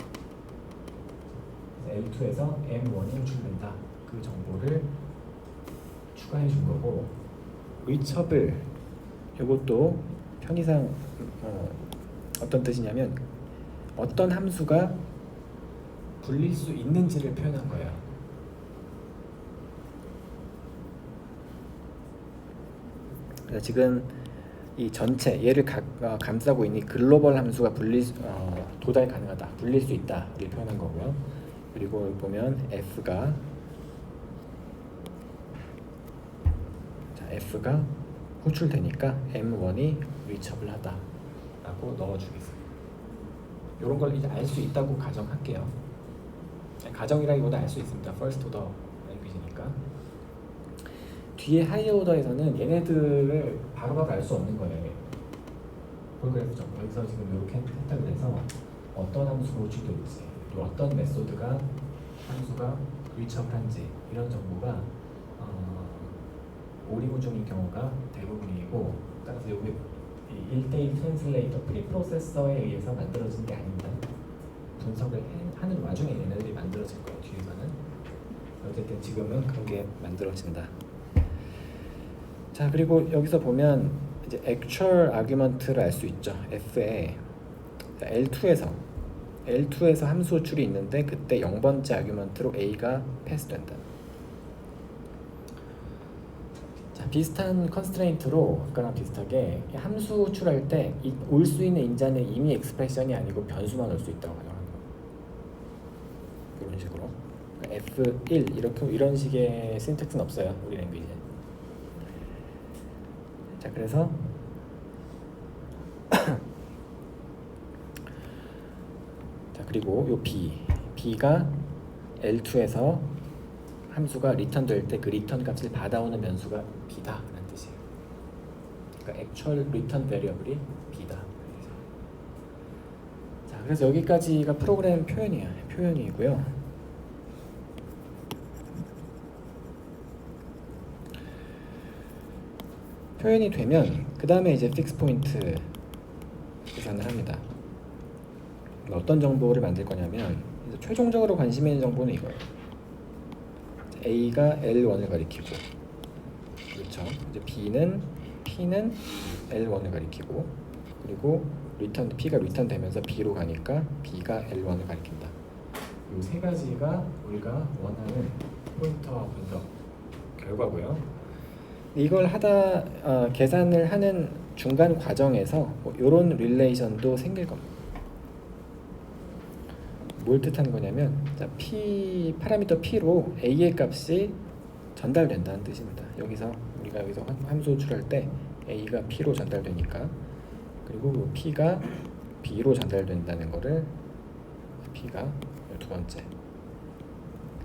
L2에서 M1이 호출된다. 그 정보를 추가해 준 거고, 리처블 이것도 편의상 어떤 뜻이냐면 어떤 함수가 불릴 수 있는지를 표현한 거예요. 그래서 지금 이 전체 얘를 감싸고 있는 글로벌 함수가 도달 가능하다, 불릴 수 있다를 표현한 거고요. 그리고 여기 보면 F가 호출되니까 M1이 리처블하다라고 넣어주겠어요. 이런 걸 이제 알 수 있다고 가정할게요. 가정이라기보다 알 수 있습니다. First order 랭귀지니까. 뒤에 하이어 오더에서는 얘네들을 바로바로 알 수 없는 거예요. 콜그래프 정보. 여기서 지금 이렇게 했다 그래서 어떤 함수가 호출될지, 또 어떤 메소드가 함수가 리처블한지 이런 정보가 오리무중인 경우가 대부분이고, 따라서 여기 1대1 트랜슬레이터 프리프로세서에 의해서 만들어진 게 아닙니다. 분석을 하는 와중에 얘네들이 만들어질 거예요. 뒤에서는. 어쨌든 지금은 그런 게 만들어진다. 자, 그리고 여기서 보면 이제 actual argument를 알 수 있죠. f에 L2에서 함수 호출이 있는데 그때 0번째 아규먼트로 a가 패스된다. 자, 비슷한 컨스트레인트로 아까랑 비슷하게 함수 호출할 때 올 수 있는 인자는 이미 엑스프레션이 아니고 변수만 올 수 있다고 가정하는 거예요. 이런 식으로 F1 이런 식의 신텍스는 없어요, 우리 랭귀지에. 자, 그래서 자, 그리고 요 B가 L2에서 함수가 리턴 될 때 그 리턴 값을 받아오는 변수가 B다 라는 뜻이에요. 그러니까 actual return variable이 B다. 자, 그래서 여기까지가 프로그램 표현이고요. 표현이 되면 그 다음에 이제 픽스 포인트 계산을 합니다. 어떤 정보를 만들 거냐면 최종적으로 관심 있는 정보는 이거예요. A가 L1을 가리키고, 그렇죠? 이제 P는 L1을 가리키고, 그리고 P가 리턴 되면서 B로 가니까 B가 L1을 가리킨다. 이 세 가지가 우리가 원하는 포인터 분석 결과고요. 이걸 하다 계산을 하는 중간 과정에서 이런 릴레이션도 생길 겁니다. 뭘 뜻하는 거냐면, 자, 파라미터 P로 A의 값이 전달된다는 뜻입니다. 우리가 여기서 함수 호출할 때 A가 P로 전달되니까, 그리고 P가 B로 전달된다는 거를 P가 두 번째.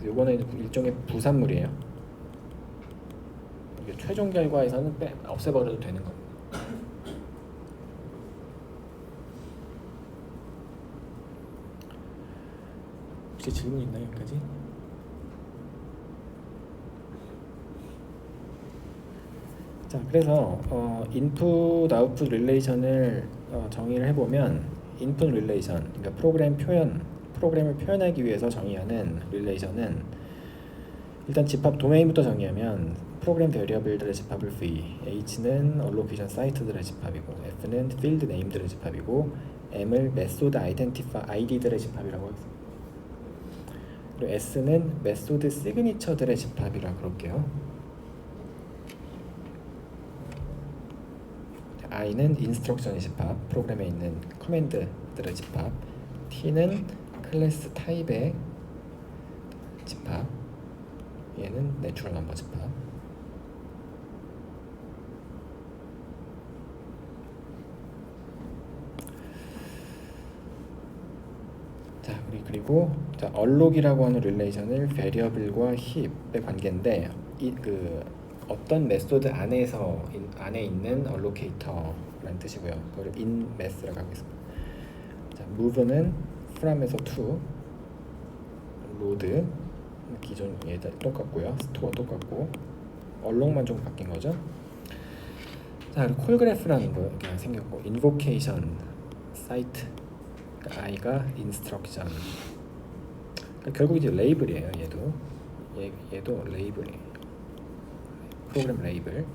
이거는 일종의 부산물이에요. 이게 최종 결과에서는 없애버려도 되는 겁니다. 혹시 질문 있나요, 여기까지? 자, 그래서 인풋 아웃풋 릴레이션을 정의를 해보면, 인풋 릴레이션, 그러니까 프로그램을 표현하기 위해서 정의하는 릴레이션은 일단 집합 도메인부터 정의하면 프로그램 베리어블들의 집합을 V, H는 allocation 사이트들의 집합이고, F는 field name들의 집합이고, M을 method ID들의 집합이라고 하겠습니다. 그리고 S는 method signature들의 집합이라고 그럴게요. I는 instruction의 집합, 프로그램에 있는 커맨드들의 집합. T는 클래스 타입의 집합, 얘는 내추럴 넘버 집합. 그리고 얼록이라고 하는 릴레이션을 variable과 heap의 관계인데, 어떤 메소드 안에 있는 allocator라는 뜻이고요. 그걸 in math라고 하겠습니다. 자, move는 from에서 to, load 기존 얘들 똑같고요. store 똑같고, 얼록만 좀 바뀐 거죠. 자, 그리고 콜그래프라는 거 생겼고, invocation site, 그러니까 I가 instruction. 그러니까 결국 이제 레이블이에요. 얘도 레이블이에요. 프로그램 레이블.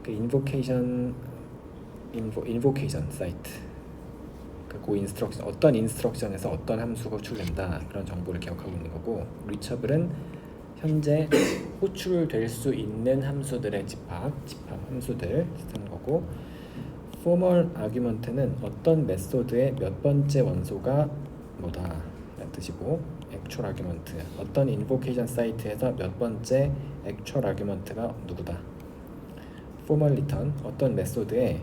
그 invocation site. 그 인스트럭션, 어떤 인스트럭션에서 어떤 함수가 호출된다, 그런 정보를 기억하고 있는 거고, 리처블은 현재 호출될 수 있는 함수들의 집합 함수들 쓰는 거고, formal argument는 어떤 메소드의 몇 번째 원소가 뭐다 라는 뜻이고, actual argument, 어떤 invocation 사이트에서 몇 번째 actual argument가 누구다. formal return, 어떤 메소드의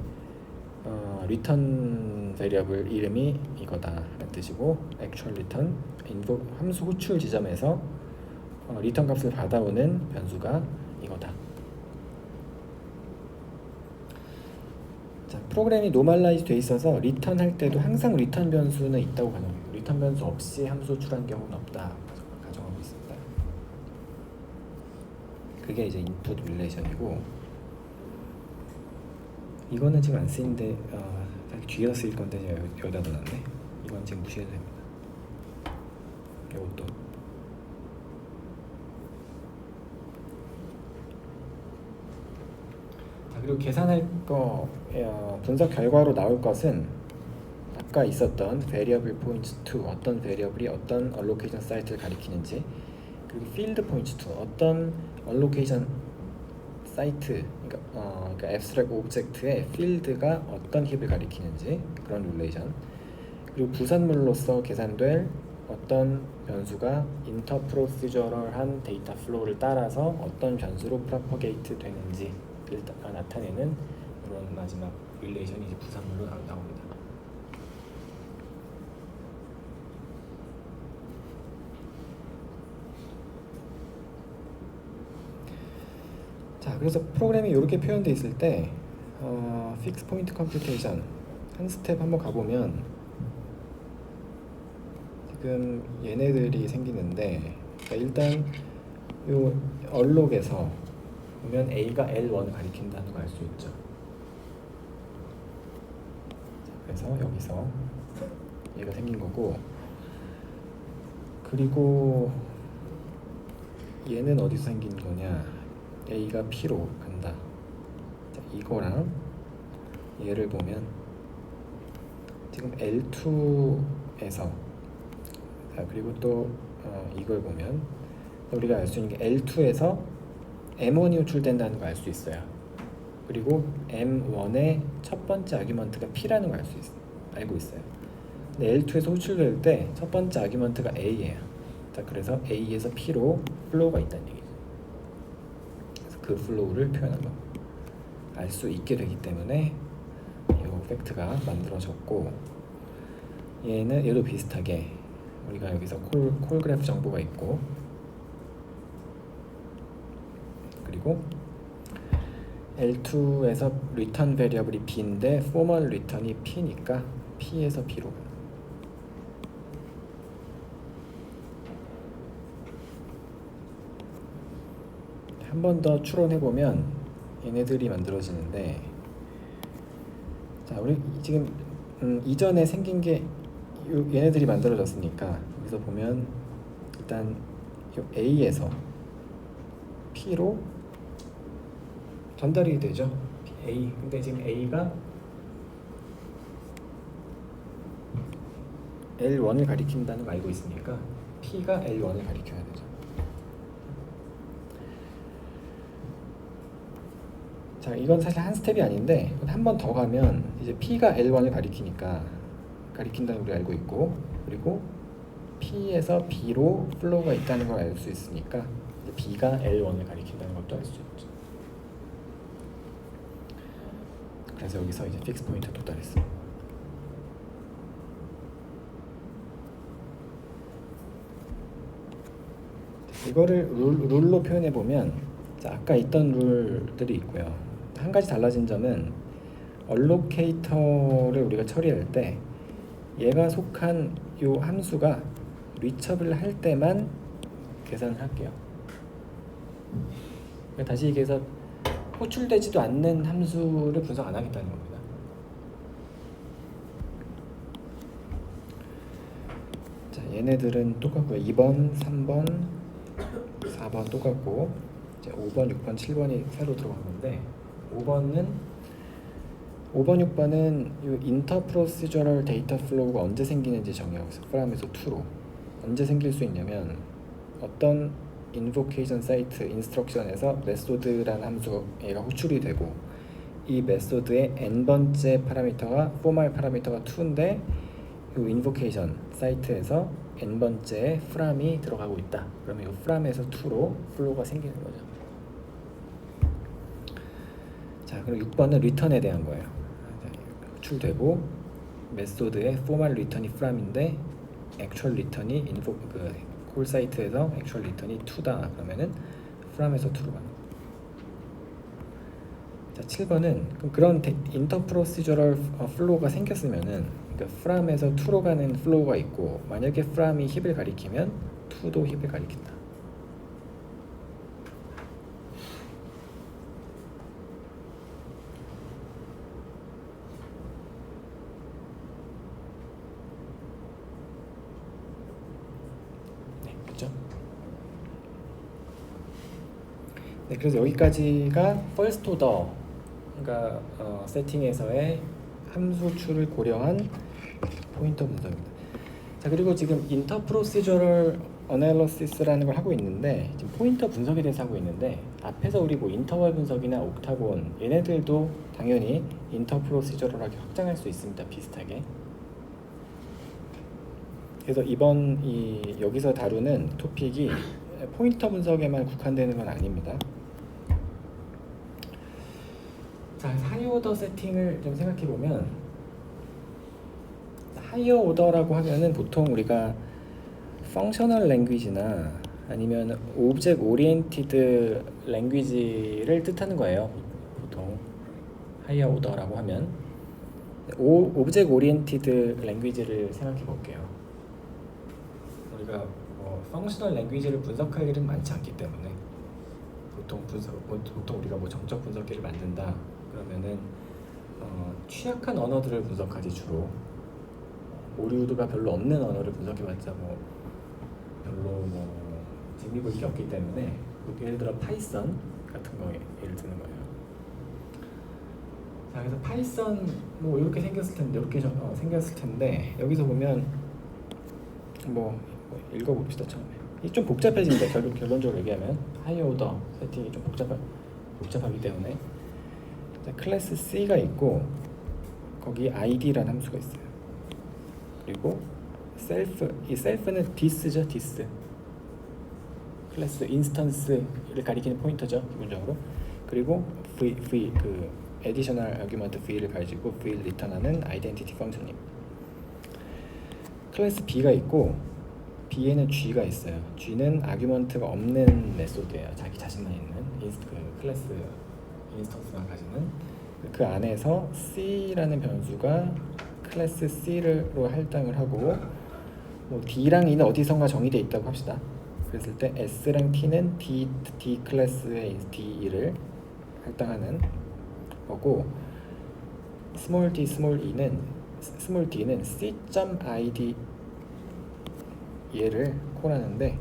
return variable 이름이 이거다 라는 뜻이고, actual return, 함수 호출 지점에서 return 값을 받아오는 변수가 이거다. 자, 프로그램이 노멀라이즈 돼 있어서 리턴 할 때도 항상 리턴 변수는 있다고 가정해요. 리턴 변수 없이 함수 호출한 경우는 없다 가정하고 있습니다. 그게 이제 인풋 릴레이션이고, 이거는 지금 안 쓰이는데 뒤에서 쓰일 건데 제가 여기다 넣어놨네. 이건 지금 무시해도 됩니다. 이것도 그리고 계산할 거 분석 결과로 나올 것은 아까 있었던 variable points to 어떤 variable이 어떤 allocation 사이트를 가리키는지, 그리고 field points to 어떤 allocation 사이트, 그러니까 abstract object의 field가 어떤 힙을 가리키는지 그런 릴레이션, 그리고 부산물로서 계산될 어떤 변수가 인터프로시저럴한 데이터 플로우를 따라서 어떤 변수로 프로퍼게이트 되는지를 나타내는 이런 마지막 릴레이션이 이제 부산물로 나옵니다. 자, 그래서 프로그램이 이렇게 표현되어 있을 때 픽스 포인트 컴퓨테이션 한 스텝 한번 가보면 지금 얘네들이 생기는데, 그러니까 일단 요 얼록에서 보면 A가 L1을 가리킨다는 걸 알 수 있죠. 자, 그래서 여기서 얘가 생긴 거고, 그리고 얘는 어디서 생긴 거냐, A가 P로 간다. 자, 이거랑 얘를 보면 지금 L2에서, 자, 그리고 또 이걸 보면 우리가 알 수 있는 게 L2에서 M1이 호출된다는 걸 알 수 있어요. 그리고 M1의 첫 번째 아규먼트가 P라는 걸 알고 있어요. 근데 L2에서 호출될 때 첫 번째 아규먼트가 A예요. 자, 그래서 A에서 P로 플로우가 있다는 얘기죠. 그래서 그 플로우를 표현한 거 알 수 있게 되기 때문에 이 팩트가 만들어졌고, 얘도 비슷하게 우리가 여기서 콜 그래프 정보가 있고, 그리고 L2에서 리턴 베리어블이 B인데 포멀 리턴이 P니까 P에서 B로 가요. 한 번 더 추론해보면 얘네들이 만들어지는데, 자, 우리 지금 이전에 생긴 게 얘네들이 만들어졌으니까 여기서 보면 일단 A에서 P로 전달이 되죠. A. 근데 지금 A가 L1을 가리킨다는 걸 알고 있으니까 P가 L1을 가리켜야 되죠. 자, 이건 사실 한 스텝이 아닌데 한 번 더 가면 이제 P가 L1을 가리킨다는 걸 알고 있고, 그리고 P에서 B로 플로우가 있다는 걸 알 수 있으니까 이제 B가 L1을 가리킨다는 것도 알 수 있죠. 그래서 여기서 이제 픽스 포인트 도달했어. 이거를 룰로 표현해 보면, 자, 아까 있던 룰들이 있고요. 한 가지 달라진 점은 얼로케이터를 우리가 처리할 때 얘가 속한 요 함수가 리처블 할 때만 계산을 할게요. 다시 얘기해서 호출되지도 않는 함수를 분석 안 하겠다는 겁니다. 자, 얘네들은 똑같고요. 2번, 3번, 4번 똑같고, 이제 5번, 6번, 7번이 새로 들어간 건데, 5번, 6번은 이 인터프로시저럴 데이터 플로우가 언제 생기는지 정의하고 있어요. 프롬에서 to로 언제 생길 수 있냐면, 어떤 인보케이션 사이트 인스트럭션에서 메소드라는 함수가 얘가 호출이 되고, 이 메소드의 n번째 파라미터가 포멀 파라미터가 2인데 이 인보케이션 사이트에서 n번째 프람이 들어가고 있다. 그러면 이 프람에서 2로 플로우가 생기는 거죠. 자, 그리고 6번은 리턴에 대한 거예요. 호출되고 메소드의 포멀 리턴이 프람인데 액츄얼 리턴이 콜 사이트에서 액츄얼 리턴이 2다. 그러면은 프람에서 2로 가는 거예요. 자, 7번은 그런 인터프로시저럴 플로우가 생겼으면은, 그러니까 프람에서 2로 가는 플로우가 있고, 만약에 프람이 힙을 가리키면 2도 힙을 가리킨다. 네, 그렇죠? 네, 그래서 여기까지가 퍼스트 오더 그러니까 세팅에서의 함수 추를 고려한 포인터 분석입니다. 자, 그리고 지금 인터프로시저럴 어널리시스라는 걸 하고 있는데 지금 포인터 분석에 대해서 하고 있는데 앞에서 우리 뭐 인터벌 분석이나 옥타곤 얘네들도 당연히 인터프로시저럴하게 확장할 수 있습니다. 비슷하게. 그래서 이번 여기서 다루는 토픽이 포인터 분석에만 국한되는 건 아닙니다. 자, 하이어 오더 세팅을 좀 생각해 보면 하이어 오더라고 하면은 보통 우리가 펑셔널 랭귀지나 아니면 오브젝트 오리엔티드 랭귀지를 뜻하는 거예요. 보통 하이어 오더라고 하면 오브젝트 오리엔티드 랭귀지를 생각해 볼게요. 우리가 펑셔널 랭귀지를 분석할 일은 많지 않기 때문에 보통 우리가 뭐 정적 분석기를 만든다 그러면은 취약한 언어들을 분석하지 주로. 오류가 별로 없는 언어를 분석해봤자 뭐 별로 뭐 재미 볼 게 없기 때문에 예를 들어 파이썬 같은 거 예를 드는 거예요. 자, 그래서 파이썬 뭐 이렇게 생겼을 텐데 생겼을 텐데 여기서 보면 뭐 읽어봅시다. 처음에 이게 좀 복잡해진다. 결론적으로 얘기하면 하이어 오더 세팅이 좀 복잡하기 때문에 자, 클래스 C가 있고 거기 id라는 함수가 있어요. 그리고 이 셀프는 this죠. this 클래스 인스턴스를 가리키는 포인터죠, 기본적으로. 그리고 v 그 additional argument v를 가지고 v를 리턴하는 identity 펑션입니다. 클래스 b가 있고 b에는 g가 있어요. g는 아규먼트가 없는 메소드예요. 자기 자신만 있는 그 클래스 인스턴스만 가지는. 그 안에서 c라는 변수가 클래스 C로 할당을 하고 뭐 D랑 E는 어디선가 정의되어 있다고 합시다. 그랬을 때 S랑 T는 D 클래스의 D를 할당하는 거고 스몰 D는 C.id 얘를 콜하는데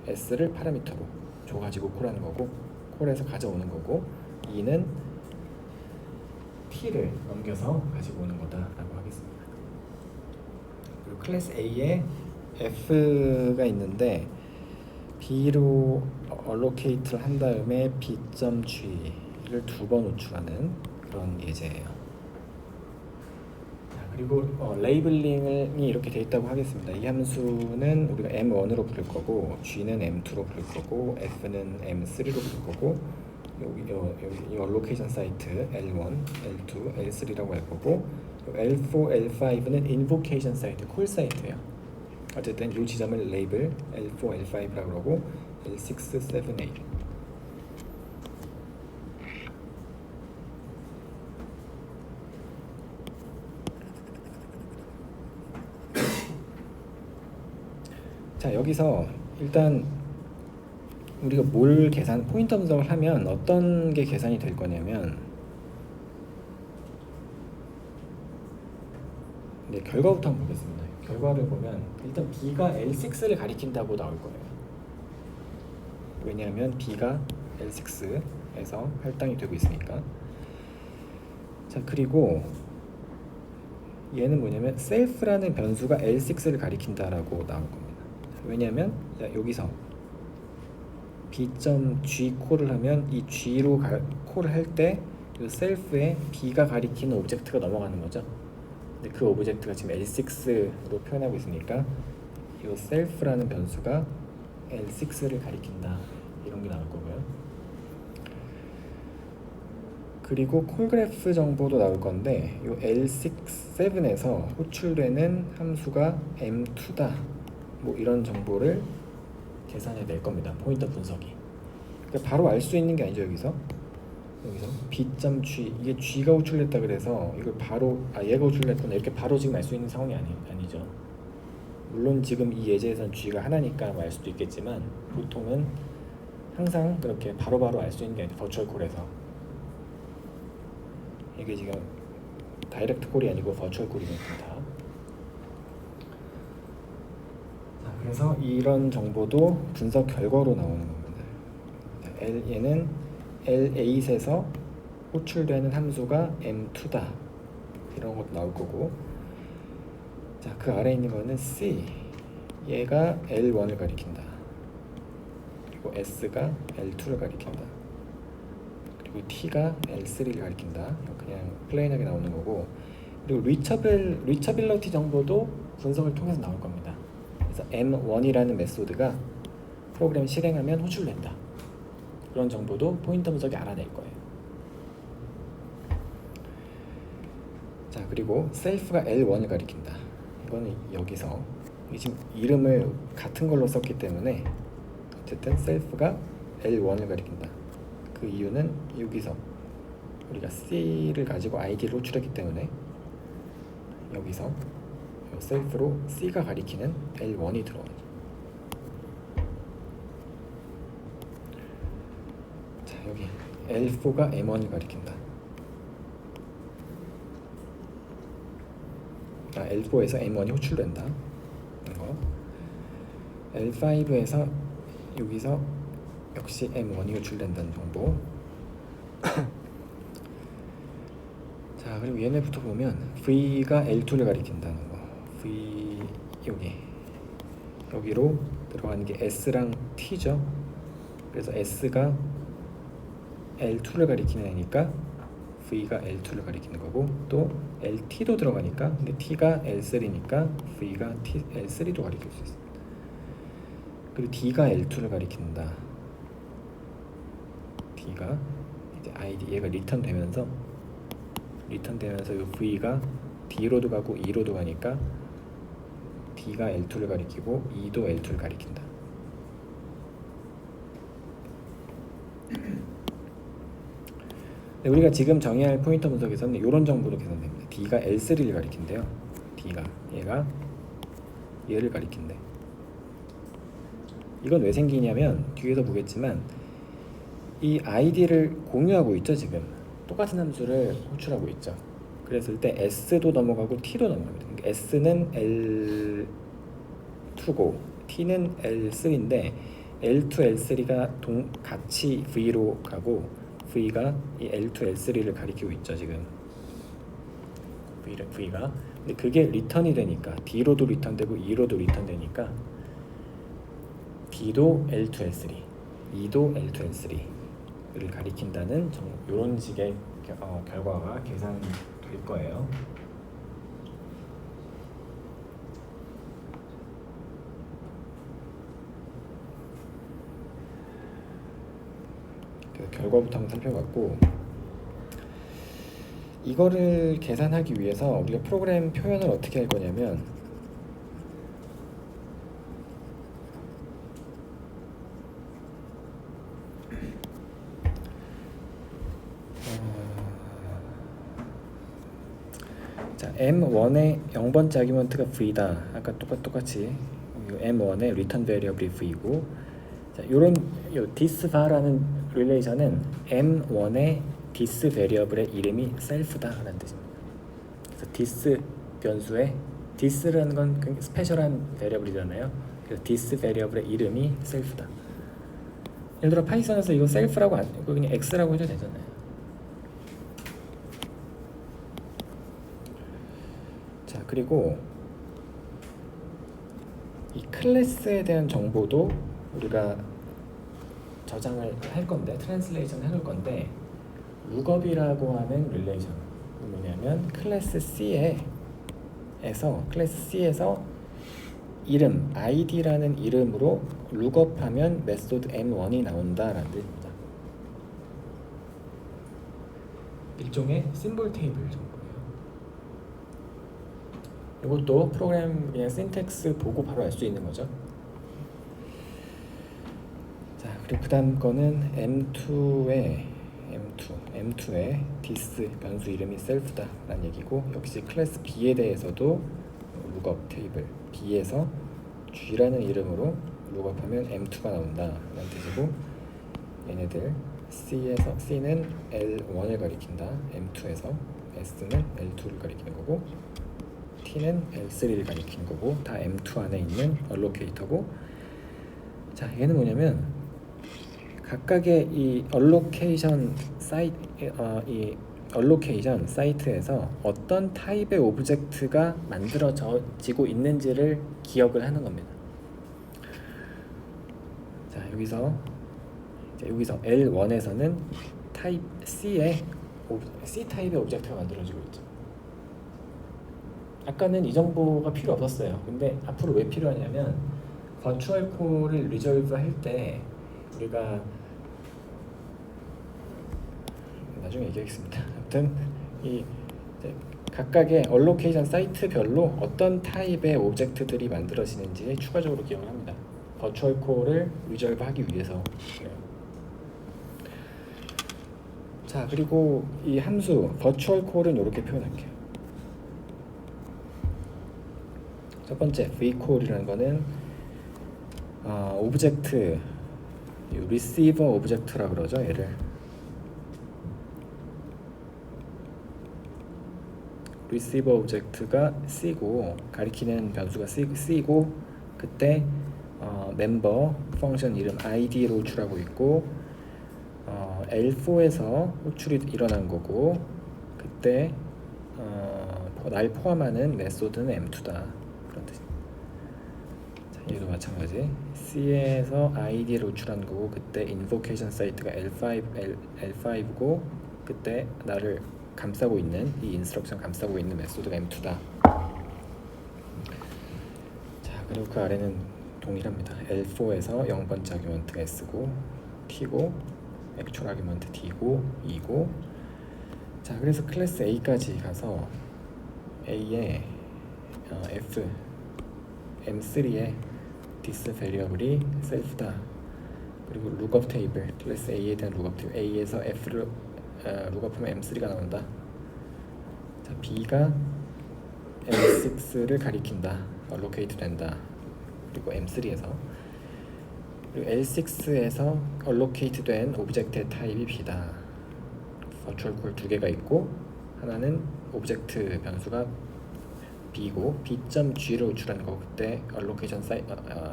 S를 파라미터로 줘가지고 콜하는 거고 콜해서 가져오는 거고 E는 T를 넘겨서 가지고 오는 거다라고 하겠습니다. 그리고 클래스 A에 F가 있는데 B로 allocate를 한 다음에 B.G를 2번 호출하는 그런 예제예요. 자, 그리고 레이블링이 이렇게 돼 있다고 하겠습니다. 이 함수는 우리가 M1으로 부를 거고 G는 M2로 부를 거고 F는 M3로 부를 거고 여기 이 allocation 사이트 L1, L2, L3라고 할 거고 L4, L5는 invocation 사이트, 콜 사이트예요. 어쨌든 이 지점을 레이블 L4, L5라고 그러고 L6, 7, 8 자, 여기서 일단 우리가 뭘 포인터 분석을 하면 어떤 게 계산이 될 거냐면 네, 결과부터 한번 보겠습니다. 결과를 보면 일단 B가 L6를 가리킨다고 나올 거예요. 왜냐하면 B가 L6에서 할당이 되고 있으니까. 자, 그리고 얘는 뭐냐면 self라는 변수가 L6를 가리킨다라고 나올 겁니다. 왜냐하면 여기서 B.G 콜을 하면 이 G로 콜을 할 때 이 self에 B가 가리키는 오브젝트가 넘어가는 거죠. 근데 그 오브젝트가 지금 L6로 표현하고 있으니까 이 self라는 변수가 L6를 가리킨다 이런 게 나올 거고요. 그리고 콜그래프 정보도 나올 건데 이 L6, 7에서 호출되는 함수가 M2다 뭐 이런 정보를 계산해 낼 겁니다. 포인터 분석이. 그러니까 바로 알 수 있는 게 아니죠. 여기서 B.G 이게 G가 호출됐다 그래서 이걸 바로 얘가 호출됐구나 이렇게 바로 지금 알 수 있는 상황이 아니죠. 물론 지금 이 예제에서는 G가 하나니까 알 수도 있겠지만 보통은 항상 그렇게 바로바로 알 수 있는 게 아니죠. 버추얼 콜에서 이게 지금 다이렉트 콜이 아니고 버추얼 콜이니까 다. 자, 그래서 이런 정보도 분석 결과로 나오는 겁니다. 얘는 L8에서 호출되는 함수가 M2다 이런 것도 나올 거고, 자, 그 아래에 있는 거는 C, 얘가 L1을 가리킨다. 그리고 S가 L2를 가리킨다. 그리고 T가 L3를 가리킨다. 그냥 플레인하게 나오는 거고, 그리고 리처빌러티 정보도 분석을 통해서 나올 겁니다. 그래서 M1이라는 메소드가 프로그램 실행하면 호출된다. 그런 정보도 포인터 분석이 알아낼 거예요. 자, 그리고 셀프가 L1을 가리킨다. 이거는 여기서 지금 이름을 같은 걸로 썼기 때문에 어쨌든 셀프가 L1을 가리킨다. 그 이유는 여기서 우리가 C를 가지고 ID를 호출했기 때문에 여기서 셀프로 C가 가리키는 L1이 들어와요. 자, 여기 L4가 M1을 가리킨다. L4에서 M1이 호출된다. 이거. L5에서 여기서 역시 M1이 호출된다는 정보. 자, 그리고 얘네부터 보면 V가 L2를 가리킨다는 거. V 여기로 들어가는 게 S랑 T죠. 그래서 S가 L2를 가리키는 애니까 V가 L2를 가리키는 거고, 또 LT도 들어가니까, 근데 T가 L3니까 V가 L3도 가리킬 수 있습니다. 그리고 D가 L2를 가리킨다. D가 이제 ID 얘가 리턴 되면서 이 V가 D로도 가고 E로도 가니까 D가 L2를 가리키고 E도 L2를 가리킨다. 네, 우리가 지금 정의할 포인터 분석에서는 이런 정보도 계산됩니다. D가 L3를 가리킨대요. D가 얘를 가리킨대. 이건 왜 생기냐면 뒤에서 보겠지만 이 ID를 공유하고 있죠. 지금 똑같은 함수를 호출하고 있죠. 그랬을 때 S도 넘어가고 T도 넘어갑니다. 그러니까 S는 L2고 T는 L3인데 L2, L3가 같이 V로 가고 V가 이 L2, L3를 가리키고 있죠. 지금 V가. 근데 그게 리턴이 되니까 D로도 리턴되고 E로도 리턴되니까 D도 L2, L3, E도 L2, L3를 가리킨다는 이런 식의 결과가 계산될 거예요. 그래서 결과부터 한번 살펴봤고, 이거를 계산하기 위해서 우리가 프로그램 표현을 어떻게 할 거냐면 자, M1의 0번째 아규먼트가 V다. 아까 똑같이 M1의 리턴 베리어블이 V고, 자, 요런 this var라는 릴레이션은 M1의 this 베리어블의 이름이 self다라는 뜻입니다. 그래서 this 변수에 this라는 건 굉장히 스페셜한 베리어블이잖아요. 그래서 this 베리어블의 이름이 self다. 예를 들어 파이썬에서 이거 self라고 그냥 x라고 해도 되잖아요. 자, 그리고 이 클래스에 대한 정보도 우리가 저장을 할 건데, 트랜슬레이션 해놓을 건데, 룩업이라고 하는 릴레이션은 뭐냐면 클래스 C에서 이름 id라는 이름으로 룩업하면 메소드 M1이 나온다라는 뜻입니다. 일종의 심볼 테이블 정도예요. 이것도 프로그램 그냥 신텍스 보고 바로 알 수 있는 거죠. 자, 그리고 그 다음 거는 M2의 this 변수 이름이 self다 라는 얘기고, 역시 클래스 B에 대해서도 룩업 테이블 B에서 G라는 이름으로 룩업하면 M2가 나온다 라는 뜻이고, 얘네들 C는 L1을 가리킨다. M2에서 S는 L2를 가리키는 거고, T는 L3를 가리키는 거고, 다 M2 안에 있는 얼로케이터고. 자, 얘는 뭐냐면 각각의 이 allocation 사이트에서 어떤 타입의 오브젝트가 만들어지고 있는지를 기억을 하는 겁니다. 자, 여기서 L1에서는 타입 C 타입의 오브젝트가 만들어지고 있죠. 아까는 이 정보가 필요 없었어요. 근데 앞으로 왜 필요하냐면 버추얼 콜을 리졸브 할 때 우리가 나중에 얘기하겠습니다. 아무튼 이 각각의 얼로케이션 사이트별로 어떤 타입의 오브젝트들이 만들어지는지 추가적으로 기억을 합니다. 버추얼 콜을 리졸브 하기 위해서. 자, 그리고 이 함수 버추얼 콜은 이렇게 표현할게요. 첫 번째 vCall이라는 거는 오브젝트 receiver 오브젝트라 그러죠. 얘를 receiver 오브젝트가 C고 가리키는 변수가 C고 그때 멤버 펑션 이름 id로 호출하고 있고 L4에서 호출이 일어난 거고 그때 날 포함하는 메소드는 M2다 그런 뜻. 자, 얘도 마찬가지. C에서 id를 호출한 거고 그때 invocation 사이트가 L5고 그때 나를 감싸고 있는 이 인스트럭션 감싸고 있는 메소드가 M2다. 자, 그리고 그 아래는 동일합니다. L4에서 0번째 아규먼트가 S고 T고 액츄얼 아규먼트 D고 E고. 자, 그래서 클래스 A까지 가서 A의 F M3의 this 베리어블이 셀프다. 그리고 룩업 테이블 클래스 A에 대한 룩업 테이블 A에서 F를 룩업하면 M3가 나온다. 자, B가 M6를 가리킨다. 알로케이트 된다. 그리고 M3에서 그리고 L6에서 알로케이트 된 오브젝트의 타입이 B다. 버추얼 콜 두 개가 있고 하나는 오브젝트 변수가 B고 B.G로 호출한 거 그때 알로케이션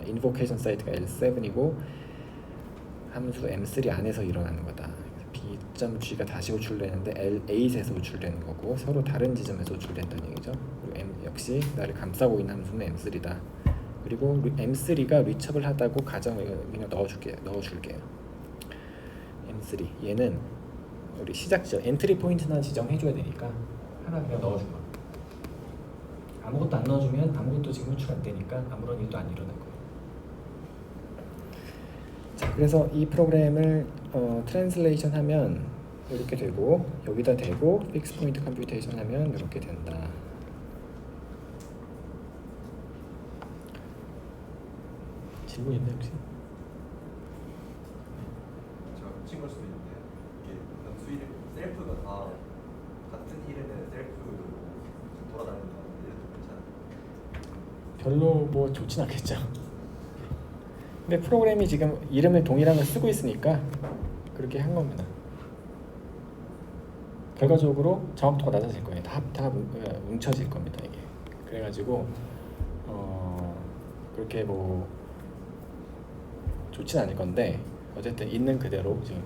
인보케이션 사이트가 L7이고 함수 M3 안에서 일어나는 거다. B.G가 다시 호출되는데 L8에서 호출되는 거고 서로 다른 지점에서 호출된다는 얘기죠. 그리고 M 역시 나를 감싸고 있는 함수는 M3다. 그리고 M3가 리처블 하다고 가정을 그냥 넣어줄게요. M3 얘는 우리 시작 지점 엔트리 포인트나 지정해줘야 되니까 하나 그냥 넣어준 거. 아무것도 안 넣어주면 아무것도 지금 호출 안 되니까 아무런 일도 안 일어날 거예요. 자, 그래서 이 프로그램을 트랜슬레이션 하면 이렇게 되고 여기다 대고 픽스 포인트 컴퓨테이션 하면 이렇게 된다. 질문 있나요 혹시? 제가 친걸 수도 있는데 이게 변수 이름 셀프가 다 같은 이름의 셀프로 돌아다니는 거 이래도 괜찮아요? 별로 뭐 좋진 않겠죠. 근데 프로그램이 지금 이름을 동일한 걸 쓰고 있으니까 그렇게 한 겁니다. 결과적으로 정확도가 낮아질 거예요. 다 뭉쳐질 겁니다 이게. 그래가지고 그렇게 뭐 좋진 않을 건데 어쨌든 있는 그대로 지금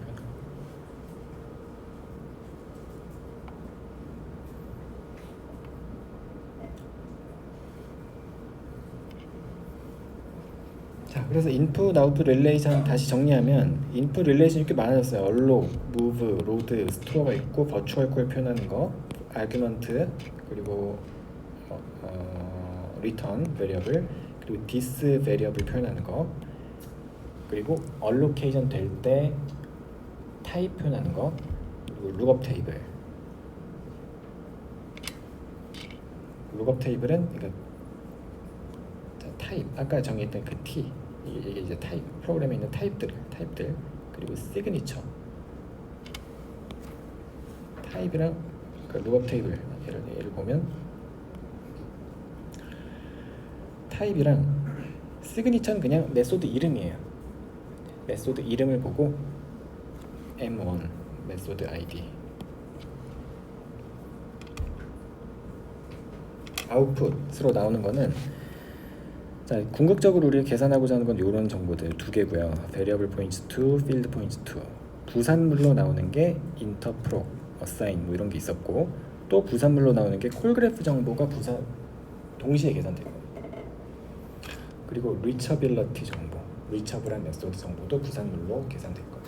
자, 그래서 인풋 아웃풋 릴레이션 다시 정리하면 인풋 릴레이션이 꽤 많아졌어요. 얼로, 무브, 로드, 스토어가 있고 버추얼 콜 표현하는 거, 아규먼트 그리고 리턴 베리어블 그리고 디스 베리어블 표현하는 거 그리고 얼로케이션 될 때 타입 표현하는 거 그리고 룩업 테이블. 룩업 테이블은 그러니까 타입 아까 정의했던 그 T 이게 이제 타입 프로그램에 있는 타입들 그리고 시그니처 타입이랑 그 룩업 테이블 예를 보면 타입이랑 시그니처는 그냥 메소드 이름이에요. 메소드 이름을 보고 M1 메소드 ID 아웃풋으로 나오는 거는 자, 궁극적으로 우리가 계산하고자 하는 건 이런 정보들 두 개고요. variable points to, field points to. 부산물로 나오는 게 interpro, assign 뭐 이런 게 있었고, 또 부산물로 나오는 게 콜그래프 정보가 동시에 계산될 거예요. 그리고 reachability 정보, reachable한 메소드 정보도 부산물로 계산될 거예요.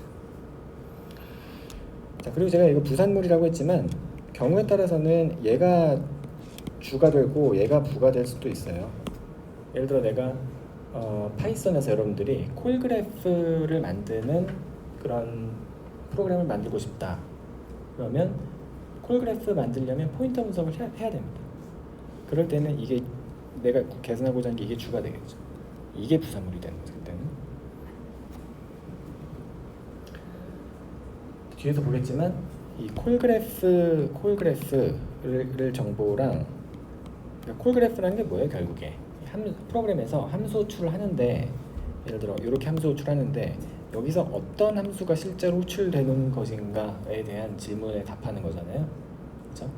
자, 그리고 제가 이거 부산물이라고 했지만 경우에 따라서는 얘가 주가 되고 얘가 부가 될 수도 있어요. 예를 들어 내가 파이썬에서 여러분들이 콜그래프를 만드는 그런 프로그램을 만들고 싶다. 그러면 콜그래프 만들려면 포인터 분석을 해야 됩니다. 그럴 때는 이게 내가 계산하고자 하는 게 이게 주가 되겠죠. 이게 부산물이 되는 거죠. 그때는 뒤에서 보겠지만 이 콜그래프를 정보랑, 그러니까 콜그래프라는 게 뭐예요? 결국에 프로그램에서 함수 호출을 하는데, 예를 들어 이렇게 함수 호출하는데 여기서 어떤 함수가 실제로 호출되는 것인가에 대한 질문에 답하는 거잖아요. 그렇죠?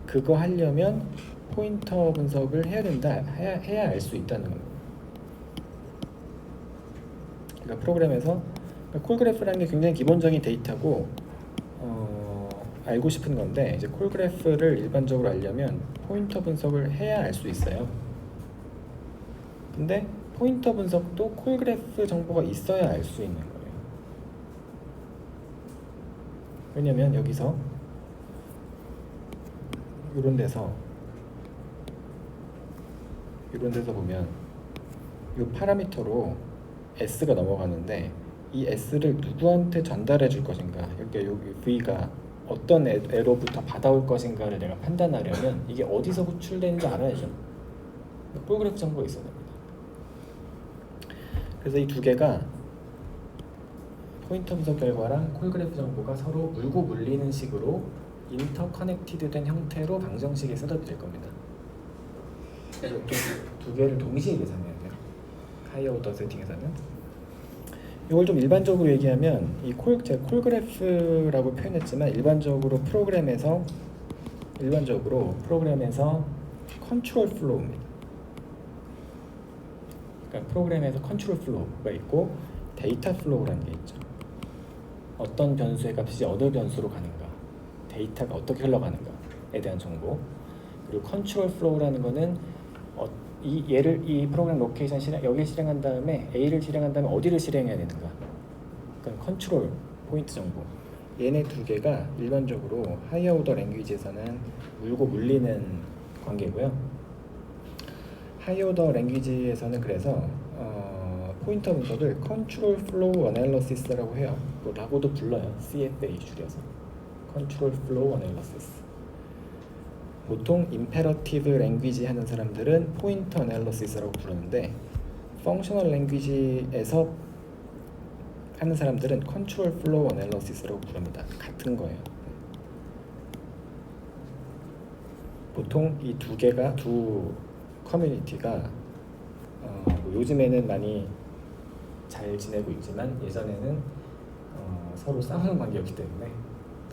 그거 하려면 포인터 분석을 해야 해야 알 수 있다는 겁니다. 그러니까 프로그램에서 콜그래프라는 게 굉장히 기본적인 데이터고 알고 싶은 건데, 이제 콜그래프를 일반적으로 알려면 포인터 분석을 해야 알 수 있어요. 근데 포인터 분석도 콜그래프 정보가 있어야 알 수 있는 거예요. 왜냐면 여기서 이런 데서 보면 이 파라미터로 s가 넘어가는데 이 s를 누구한테 전달해 줄 것인가, 그러니까 여기 v가 어떤 애로부터 받아올 것인가를 내가 판단하려면 이게 어디서 호출되는지 알아야죠. 콜그래프 정보가 있어야 됩니다. 그래서 이 두 개가 포인터 분석 결과랑 콜그래프 정보가 서로 물고 물리는 식으로 인터커넥티드 된 형태로 방정식에 셋업이 될 겁니다. 그래서 두 개를 동시에 계산해야 돼요. 하이어 오더 세팅에서는. 이걸 좀 일반적으로 얘기하면 제가 콜그래프라고 표현했지만 일반적으로 프로그램에서 컨트롤 플로우입니다. 그러니까 프로그램에서 컨트롤 플로우가 있고 데이터 플로우라는 게 있죠. 어떤 변수의 값이 어느 변수로 가는가, 데이터가 어떻게 흘러가는가에 대한 정보. 그리고 컨트롤 플로우라는 거는 이 프로그램 로케이션 여기를 실행한 다음에 A를 실행한 다음에 어디를 실행해야 되는가. 그러니까 컨트롤 포인트 정보. 얘네 두 개가 일반적으로 하이어 오더 랭귀지에서는 물고 물리는 관계고요. 하이어 오더 랭귀지에서는 그래서 포인터 분석을 컨트롤 플로우 어널리시스라고 해요. 라고도 불러요. CFA 줄여서 컨트롤 플로우 어널리시스. 보통 임페러티브 랭귀지 하는 사람들은 포인터 어널리시스라고 부르는데, 펑셔널 랭귀지에서 하는 사람들은 컨트롤 플로우 어널리시스라고 부릅니다. 같은 거예요. 보통 이 두 커뮤니티가 요즘에는 많이 잘 지내고 있지만 예전에는 서로 싸우는 관계였기 때문에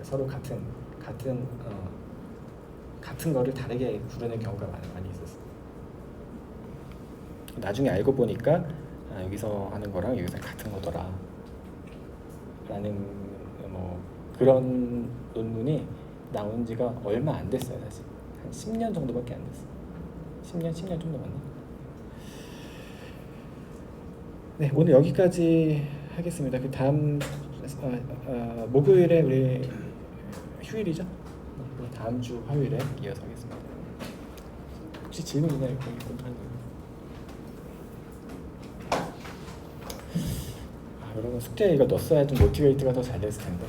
서로 같은 거를 다르게 부르는 경우가 많이 있었어요. 나중에 알고 보니까 여기서 하는 거랑 여기서 같은 거더라 라는 그런 논문이 나온 지가 얼마 안 됐어요. 사실 한 10년 정도밖에 안 됐어요. 10년 정도 맞나? 네, 오늘 여기까지 하겠습니다. 그 다음 목요일에 우리 휴일이죠? 다음 주 화요일에 이어서 하겠습니다. 혹시 질문 있나요? 여러분 숙제 이거 넣었어야 좀 모티베이트가 더 잘 됐을 텐데.